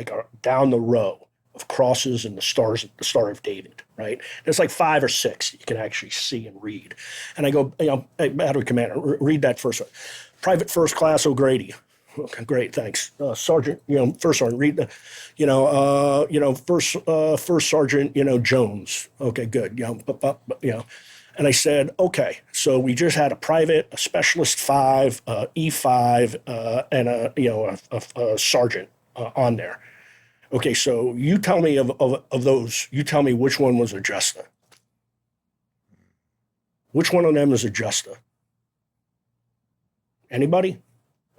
down the row of crosses and the Star of David, right? There's 5 or 6 you can actually see and read. And I go, Battery Commander, read that first one. Private First Class O'Grady. Okay, great, thanks. Sergeant, First Sergeant, read the, First Sergeant, Jones. Okay, good. And I said, okay, so we just had a private, a specialist 5, E5, and a sergeant on there. Okay, so you tell me of those, you tell me which one was a Justa. Which one of them is a Justa? Anybody?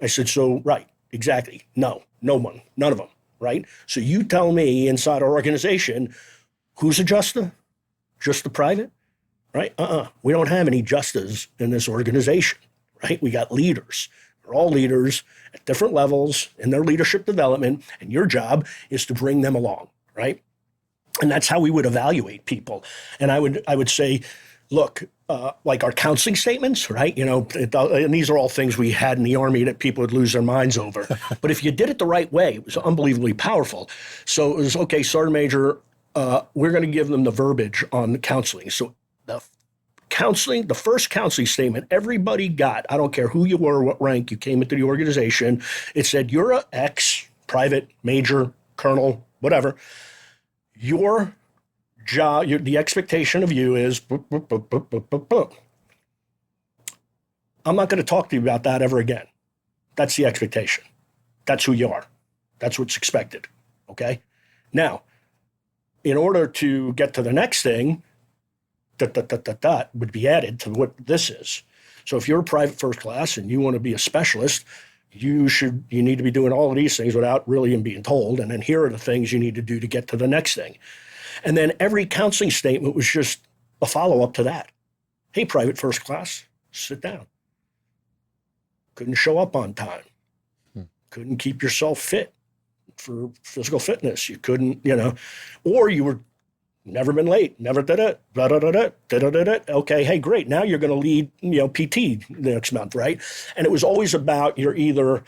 I said, so, right, exactly. No one, none of them, right? So you tell me inside our organization, who's a Justa? Just the private, right? We don't have any Justas in this organization, right? We got leaders. They're all leaders at different levels in their leadership development, and your job is to bring them along, right? And that's how we would evaluate people. And I would say, look, like our counseling statements, right? And these are all things we had in the Army that people would lose their minds over. But if you did it the right way, it was unbelievably powerful. So it was, okay, Sergeant Major, we're going to give them the verbiage on the counseling. So the first counseling statement everybody got, I don't care who you were, what rank you came into the organization, it said, you're a ex, private, major, colonel, whatever. Your job, the expectation of you is I'm not going to talk to you about that ever again. That's the expectation. That's who you are. That's what's expected. Okay. Now, in order to get to the next thing, that would be added to what this is. So if you're a private first class and you want to be a specialist, you need to be doing all of these things without really even being told. And then here are the things you need to do to get to the next thing. And then every counseling statement was just a follow-up to that. Hey, private first class, sit down. Couldn't show up on time. Couldn't keep yourself fit for physical fitness. You couldn't, or you were never been late, never did it, Okay, hey, great. Now you're going to lead, PT next month, right? And it was always about you're either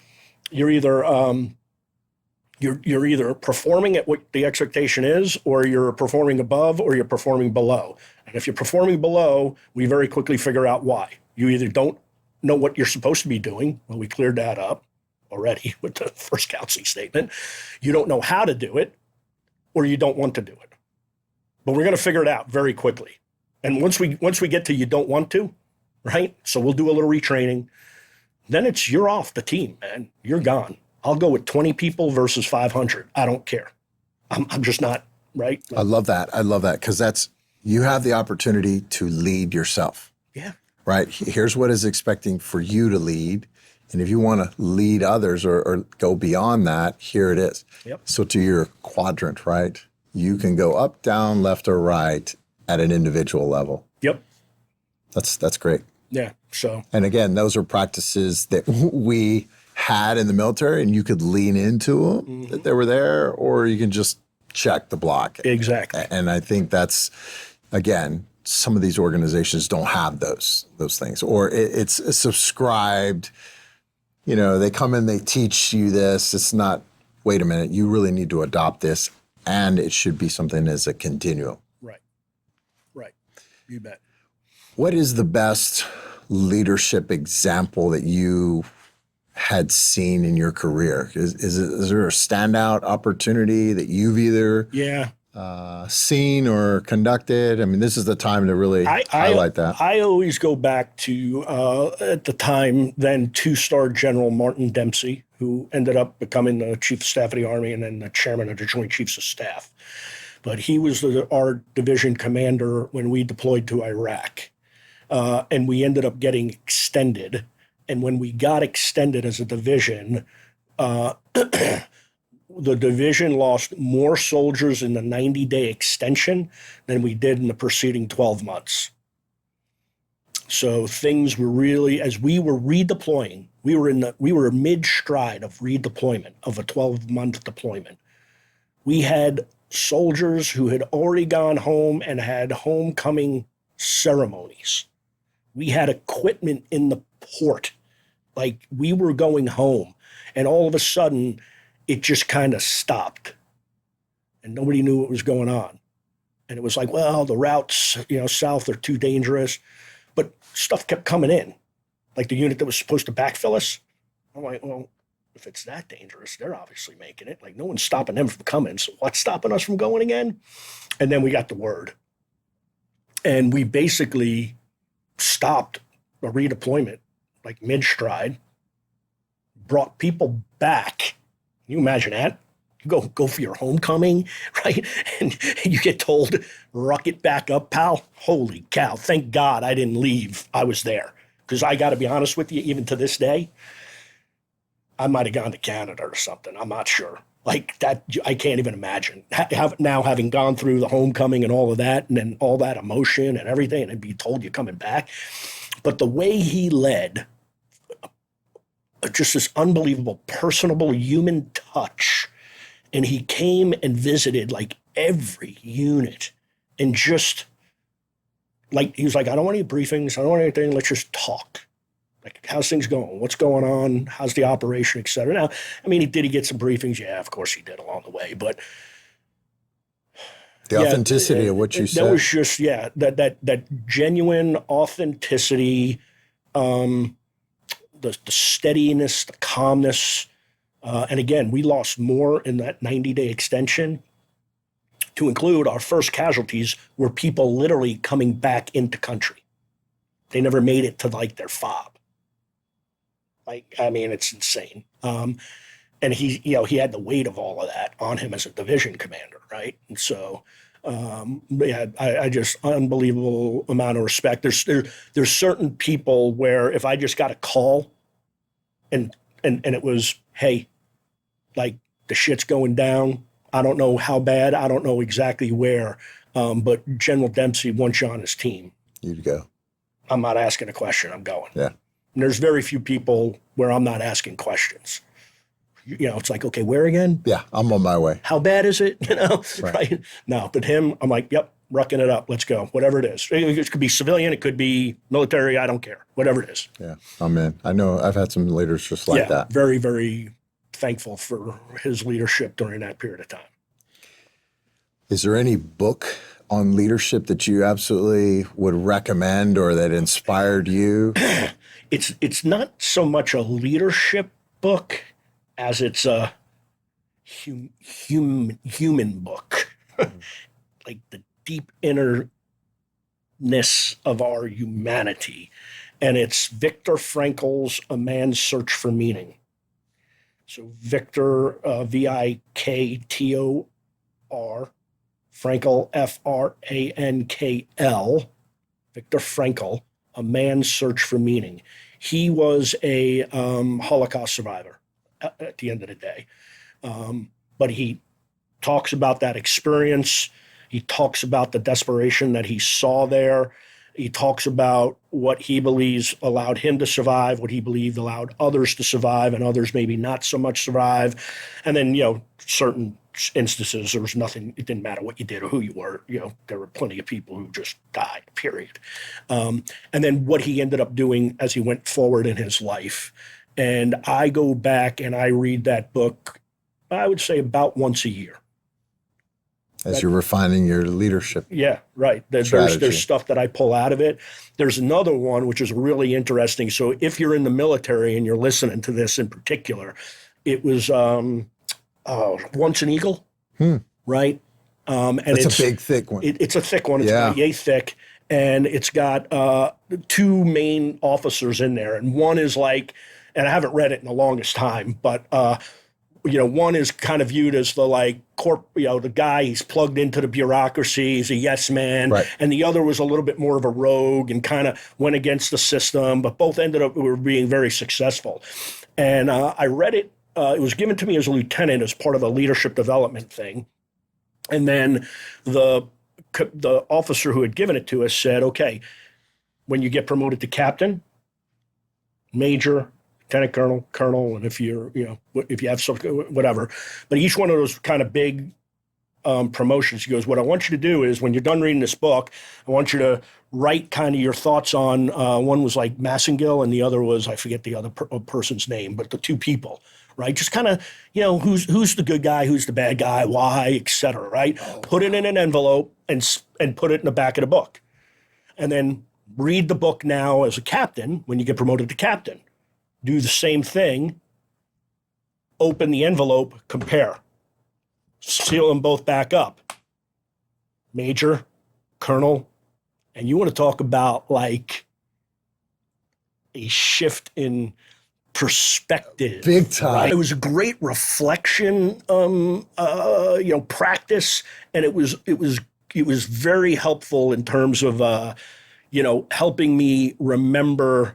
performing at what the expectation is, or you're performing above, or you're performing below. And if you're performing below, we very quickly figure out why. You either don't know what you're supposed to be doing. Well, we cleared that up already with the first counseling statement. You don't know how to do it, or you don't want to do it. But we're going to figure it out very quickly. And once we get to you don't want to, right? So we'll do a little retraining. Then you're off the team, man. You're gone. I'll go with 20 people versus 500. I don't care. I'm just not, right? I love that. Because you have the opportunity to lead yourself. Yeah. Right? Here's what is expecting for you to lead. And if you want to lead others or go beyond that, here it is. Yep. So to your quadrant, right? You can go up, down, left, or right at an individual level. Yep. That's great. Yeah. So. And again, those are practices that we had in the military, and you could lean into them that they were there, or you can just check the block. Exactly. And I think that's, again, some of these organizations don't have those things, or it's subscribed. They come in, they teach you this. It's not, wait a minute, you really need to adopt this. And it should be something as a continuum. Right. You bet. What is the best leadership example that you had seen in your career? Is there a standout opportunity that you've either seen or conducted? I mean, this is the time to really highlight that. I always go back to, at the time, then 2-star General Martin Dempsey, who ended up becoming the Chief of Staff of the Army and then the Chairman of the Joint Chiefs of Staff. But he was our division commander when we deployed to Iraq. And we ended up getting extended. And when we got extended as a division, the division lost more soldiers in the 90-day extension than we did in the preceding 12 months. So things were really, as we were redeploying, we were mid-stride of redeployment of a 12-month deployment. We had soldiers who had already gone home and had homecoming ceremonies. We had equipment in the port, like we were going home, and all of a sudden, it just kind of stopped, and nobody knew what was going on. And it was like, well, the routes, south are too dangerous. But stuff kept coming in, like the unit that was supposed to backfill us. I'm like, well, if it's that dangerous, they're obviously making it. Like, no one's stopping them from coming. So what's stopping us from going again? And then we got the word. And we basically stopped a redeployment, like mid-stride, brought people back. Can you imagine that? You go for your homecoming, right? And you get told, ruck it back up, pal. Holy cow. Thank God I didn't leave. I was there. Because I got to be honest with you, even to this day, I might have gone to Canada or something. I'm not sure. Like that, I can't even imagine. Now having gone through the homecoming and all of that, and then all that emotion and everything, and be told you're coming back. But the way he led, just this unbelievable, personable human touch. And he came and visited like every unit, and just like, he was like, I don't want any briefings. I don't want anything. Let's just talk. Like, how's things going? What's going on? How's the operation, et cetera? Now, I mean, did he get some briefings? Yeah, of course he did along the way. But the authenticity of what you said. That was just, that genuine authenticity, the steadiness, the calmness. And again, we lost more in that 90-day extension, to include our first casualties were people literally coming back into country. They never made it to like their fob. Like, I mean, it's insane. And he, he had the weight of all of that on him as a division commander, right? And so, yeah, I just unbelievable amount of respect. There's certain people where if I just got a call, and it was, hey, like the shit's going down. I don't know how bad. I don't know exactly where, but General Dempsey wants you on his team. You'd go. I'm not asking a question. I'm going. Yeah. And there's very few people where I'm not asking questions. It's like, okay, where again? Yeah, I'm on my way. How bad is it? Right. Right? No, but him, I'm like, yep, rucking it up. Let's go. Whatever it is. It could be civilian. It could be military. I don't care. Whatever it is. Yeah, I'm in. I know I've had some leaders just like that. Very, very thankful for his leadership during that period of time. Is there any book on leadership that you absolutely would recommend or that inspired you? It's not so much a leadership book as it's a human book, like the deep innerness of our humanity. And it's Viktor Frankl's A Man's Search for Meaning. So Viktor, Viktor, Frankl, Frankl, Viktor Frankl, A Man's Search for Meaning. He was a Holocaust survivor at the end of the day. But he talks about that experience. He talks about the desperation that he saw there. He talks about what he believes allowed him to survive, what he believed allowed others to survive, and others maybe not so much survive. And then, certain instances, there was nothing, it didn't matter what you did or who you were. There were plenty of people who just died, period. And then what he ended up doing as he went forward in his life. And I go back and I read that book, I would say about once a year. As you're refining your leadership. Yeah, right. There's stuff that I pull out of it. There's another one which is really interesting. So if you're in the military and you're listening to this in particular, it was Once an Eagle, right? And it's a big, thick one. It's a thick one. It's about yay thick. And it's got two main officers in there. And one is like, and I haven't read it in the longest time, but one is kind of viewed as the the guy, he's plugged into the bureaucracy, he's a yes man. Right. And the other was a little bit more of a rogue and kind of went against the system, but both ended up being very successful. And I read it. It was given to me as a lieutenant as part of a leadership development thing. And then the officer who had given it to us said, okay, when you get promoted to captain, major, lieutenant colonel, and if you're, if you have something, whatever. But each one of those kind of big promotions, he goes, what I want you to do is when you're done reading this book, I want you to write kind of your thoughts on, one was like Massengill and the other was, I forget the other person's name, but the two people, right? Just kind of, who's the good guy, who's the bad guy, why, et cetera, right? Put it in an envelope and put it in the back of the book. And then read the book now as a captain when you get promoted to captain. Do the same thing, open the envelope, compare, seal them both back up. Major, colonel, and you want to talk about like a shift in perspective. Big time. Right? It was a great reflection, practice, and it was very helpful in terms of, helping me remember,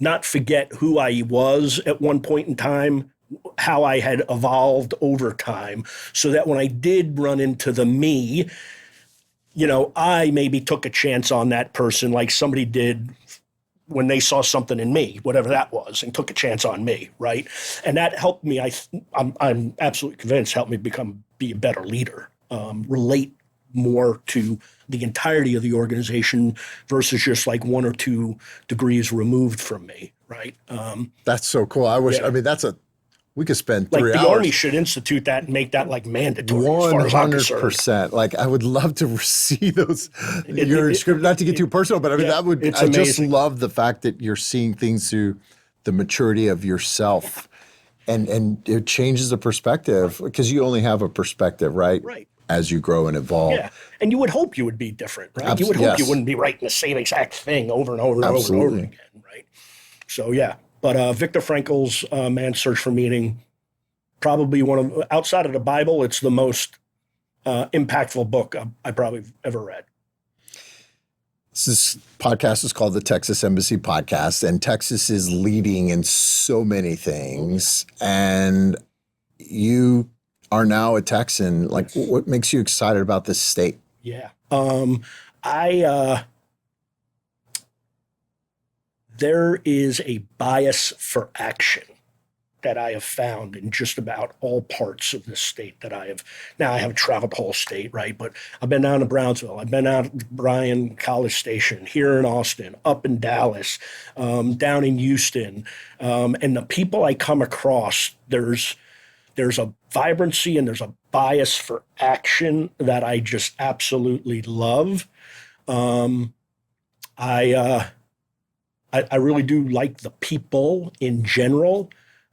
not forget who I was at one point in time, how I had evolved over time, so that when I did run into the me, I maybe took a chance on that person like somebody did when they saw something in me, whatever that was, and took a chance on me, right? And that helped me, I'm absolutely convinced, helped me be a better leader, relate more to the entirety of the organization versus just like 1 or 2 degrees removed from me, right? That's so cool. We could spend 3 hours. Like the Army should institute that and make that like mandatory. 100%. Like I would love to see those. Your script, not to get too personal, but that would. I amazing. Just love the fact that you're seeing things through the maturity of yourself, and it changes the perspective because you only have a perspective, right? Right. As you grow and evolve. Yeah, and you would hope you would be different, right? You would hope you wouldn't be writing the same exact thing over and over and over and over again, right? So yeah, But Viktor Frankl's Man's Search for Meaning, probably outside of the Bible, it's the most impactful book I probably ever read. This podcast is called the Texas Embassy Podcast, and Texas is leading in so many things. And you are now a Texan. Like, what makes you excited about this state? Yeah. There is a bias for action that I have found in just about all parts of this state that I haven't traveled the whole state, right? But I've been down to Brownsville. I've been out at Bryan College Station, here in Austin, up in Dallas, down in Houston. And the people I come across, there's a vibrancy and there's a bias for action that I just absolutely love. I really do like the people in general.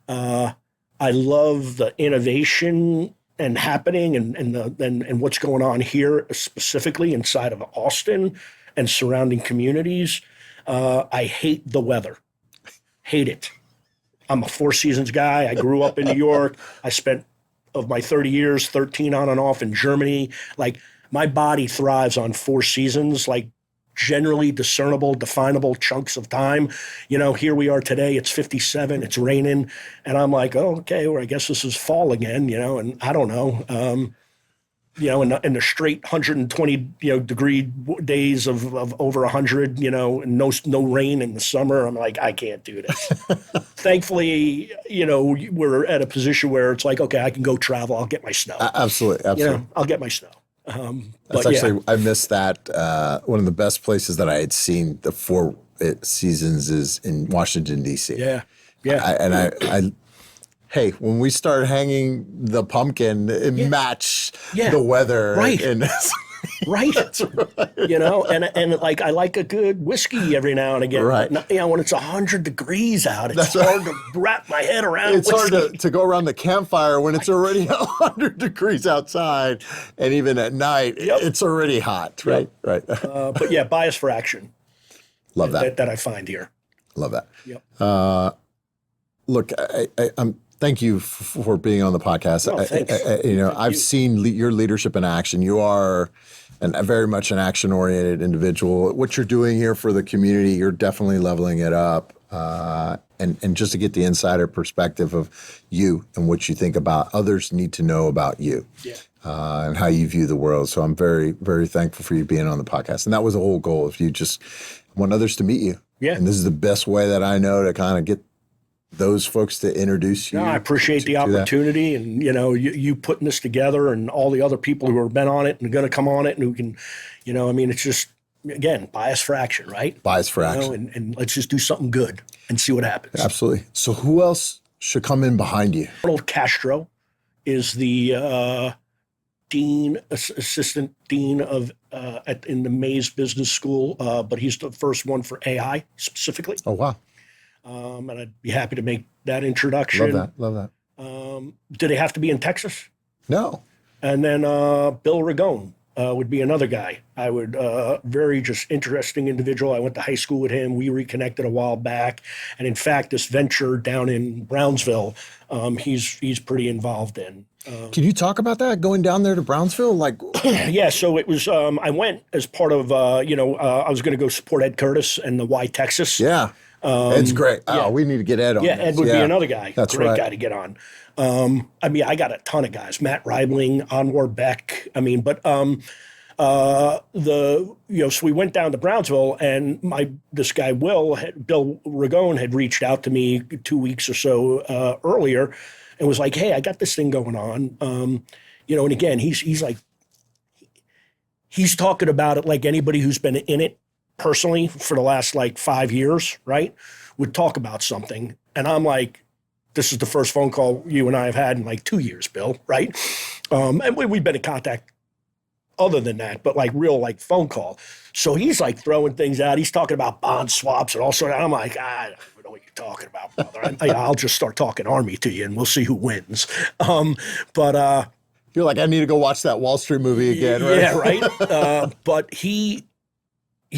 I love the innovation and happening and what's going on here, specifically inside of Austin and surrounding communities. I hate the weather. Hate it. I'm a Four Seasons guy. I grew up in New York. I spent, of my 30 years, 13 on and off in Germany. Like, my body thrives on four seasons, like generally discernible, definable chunks of time. Here we are today, it's 57, it's raining, and I'm like, oh, okay, well, I guess this is fall again, and I don't know. In the straight 120, degree days of over 100, and no rain in the summer, I'm like, I can't do this. Thankfully, we're at a position where it's like, okay, I can go travel, I'll get my snow. Absolutely. I'll get my snow. That's actually, I missed that. One of the best places that I had seen the four seasons is in Washington, D.C. Yeah. Yeah. Hey, when we start hanging the pumpkin, it matched the weather. Right. Right. That's right. And like, I like a good whiskey every now and again. Right. When it's 100 degrees out, it's hard to wrap my head around. It's whiskey. hard to go around the campfire when it's already 100 degrees outside. And even at night, it's already hot. Right. Right. But yeah, bias for action. Love that. That I find here. Love that. Yep. Look, I'm thank you for being on the podcast. Oh, thanks. I've seen your leadership in action. You are very much an action-oriented individual. What you're doing here for the community, you're definitely leveling it up. And just to get the insider perspective of you and what you think about others need to know about you. Yeah. And how you view the world. So I'm very, very thankful for you being on the podcast. And that was the whole goal. If you just want others to meet you. Yeah. And this is the best way that I know to kind of get those folks to introduce you. No, I appreciate the opportunity and, you putting this together and all the other people who have been on it and are going to come on it and who can, it's just, again, bias for action, right? Bias for action. And let's just do something good and see what happens. Absolutely. So who else should come in behind you? Arnold Castro is the assistant dean of in the Mays Business School, but he's the first one for AI specifically. Oh, wow. And I'd be happy to make that introduction. Love that. Do they have to be in Texas? No. And then Bill Ragone would be another guy. I would very just interesting individual. I went to high school with him. We reconnected a while back, and in fact, this venture down in Brownsville, he's pretty involved in. Can you talk about that, going down there to Brownsville? Yeah, so it was, I went as part of, I was going to go support Ed Curtis and the Why Texas. Yeah. Ed's great. Oh, we need to get Ed on. Yeah, Ed would be another guy. That's great right. guy to get on. I got a ton of guys. Matt Reibling, Anwar Beck. So we went down to Brownsville, and this guy Bill Ragone had reached out to me 2 weeks or so earlier, and was like, "Hey, I got this thing going on." And again, he's talking about it like anybody who's been in it personally for the last 5 years, right, would talk about something. And I'm like, this is the first phone call you and I have had in 2 years, Bill, right? And we've been in contact other than that, but real phone call. So he's throwing things out. He's talking about bond swaps and all sorts. I'm like, I don't even know what you're talking about, brother. I'll just start talking Army to you and we'll see who wins. You're like, I need to go watch that Wall Street movie again, right? Yeah, right. But he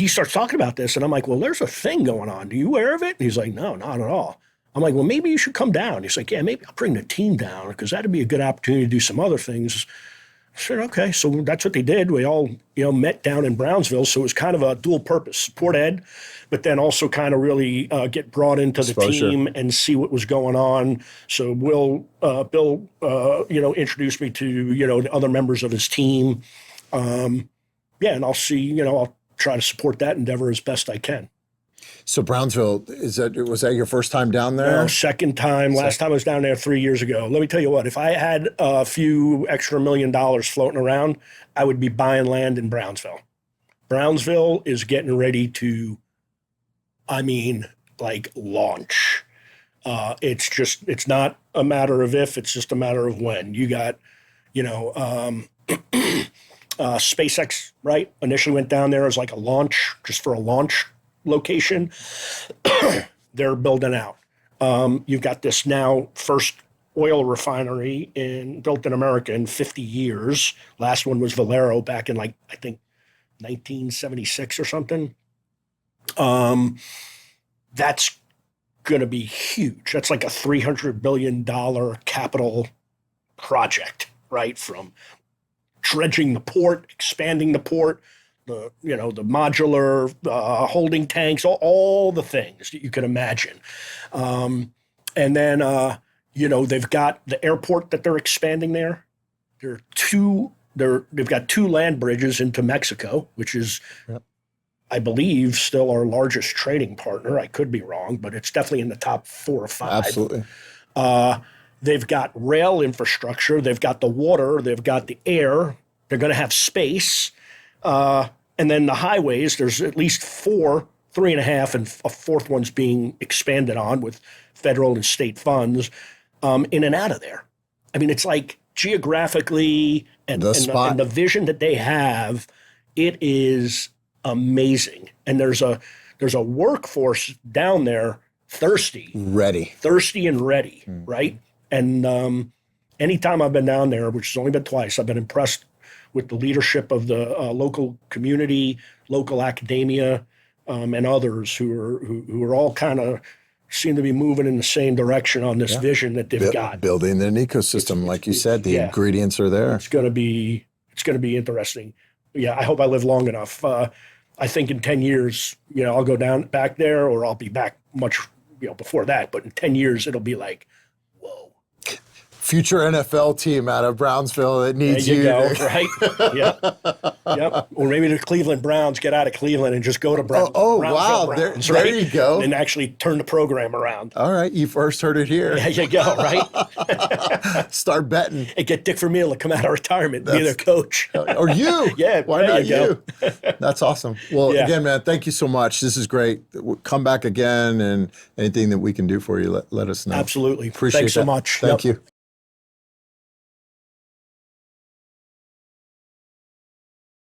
starts talking about this, and I'm like, well, there's a thing going on. Are you aware of it? And he's like, no, not at all. I'm like, well, maybe you should come down. He's like, yeah, maybe I'll bring the team down because that'd be a good opportunity to do some other things. I said, okay. So that's what they did. We all, met down in Brownsville. So it was kind of a dual purpose, support Ed, but then also kind of really get brought into the team and see what was going on. So Bill, introduced me to, the other members of his team. And I'll see, I'll try to support that endeavor as best I can. So Brownsville, was that your first time down there? No, second time. Last time I was down there 3 years ago. Let me tell you what, if I had a few extra $1 million floating around, I would be buying land in Brownsville. Brownsville is getting ready to, launch. It's not a matter of if, it's just a matter of when. You got, SpaceX, right? Initially went down there as like a launch, just for a launch location. They're building out. You've got this now first oil refinery built in America in 50 years. Last one was Valero back in I think 1976 or something. That's going to be huge. That's like a $300 billion capital project, right? From dredging the port, expanding the port, the modular holding tanks, all the things that you can imagine. And then, they've got the airport that they're expanding there. They've got 2 land bridges into Mexico, which is, I believe, still our largest trading partner. I could be wrong, but it's definitely in the top 4 or 5. Absolutely. They've got rail infrastructure. They've got the water. They've got the air. They're going to have space. And then the highways, there's at least 4, 3.5, and a 4th one's being expanded on with federal and state funds in and out of there. I mean, it's like geographically and the vision that they have, it is amazing. And there's a workforce down there thirsty and ready, right? And anytime I've been down there, which has only been twice, I've been impressed with the leadership of the local community, local academia, and others who are all kind of seem to be moving in the same direction on this vision that they've got. Building an ecosystem, like you said, the ingredients are there. It's going to be interesting. Yeah, I hope I live long enough. I think in 10 years, I'll go back there, or I'll be back much, before that. But in 10 years, it'll be like, whoa. Future NFL team out of Brownsville that needs there you. Go, right? Yep. Or maybe the Cleveland Browns get out of Cleveland and just go to Brownsville. Oh, wow. Browns, there you go. And actually turn the program around. All right. You first heard it here. There you go, right? Start betting. And get Dick Vermeil to come out of retirement and be their coach. Or you. Yeah. Why not you? Go. That's awesome. Well, again, man, thank you so much. This is great. Come back again, and anything that we can do for you, let us know. Absolutely. Appreciate Thanks that. so much. Thank you.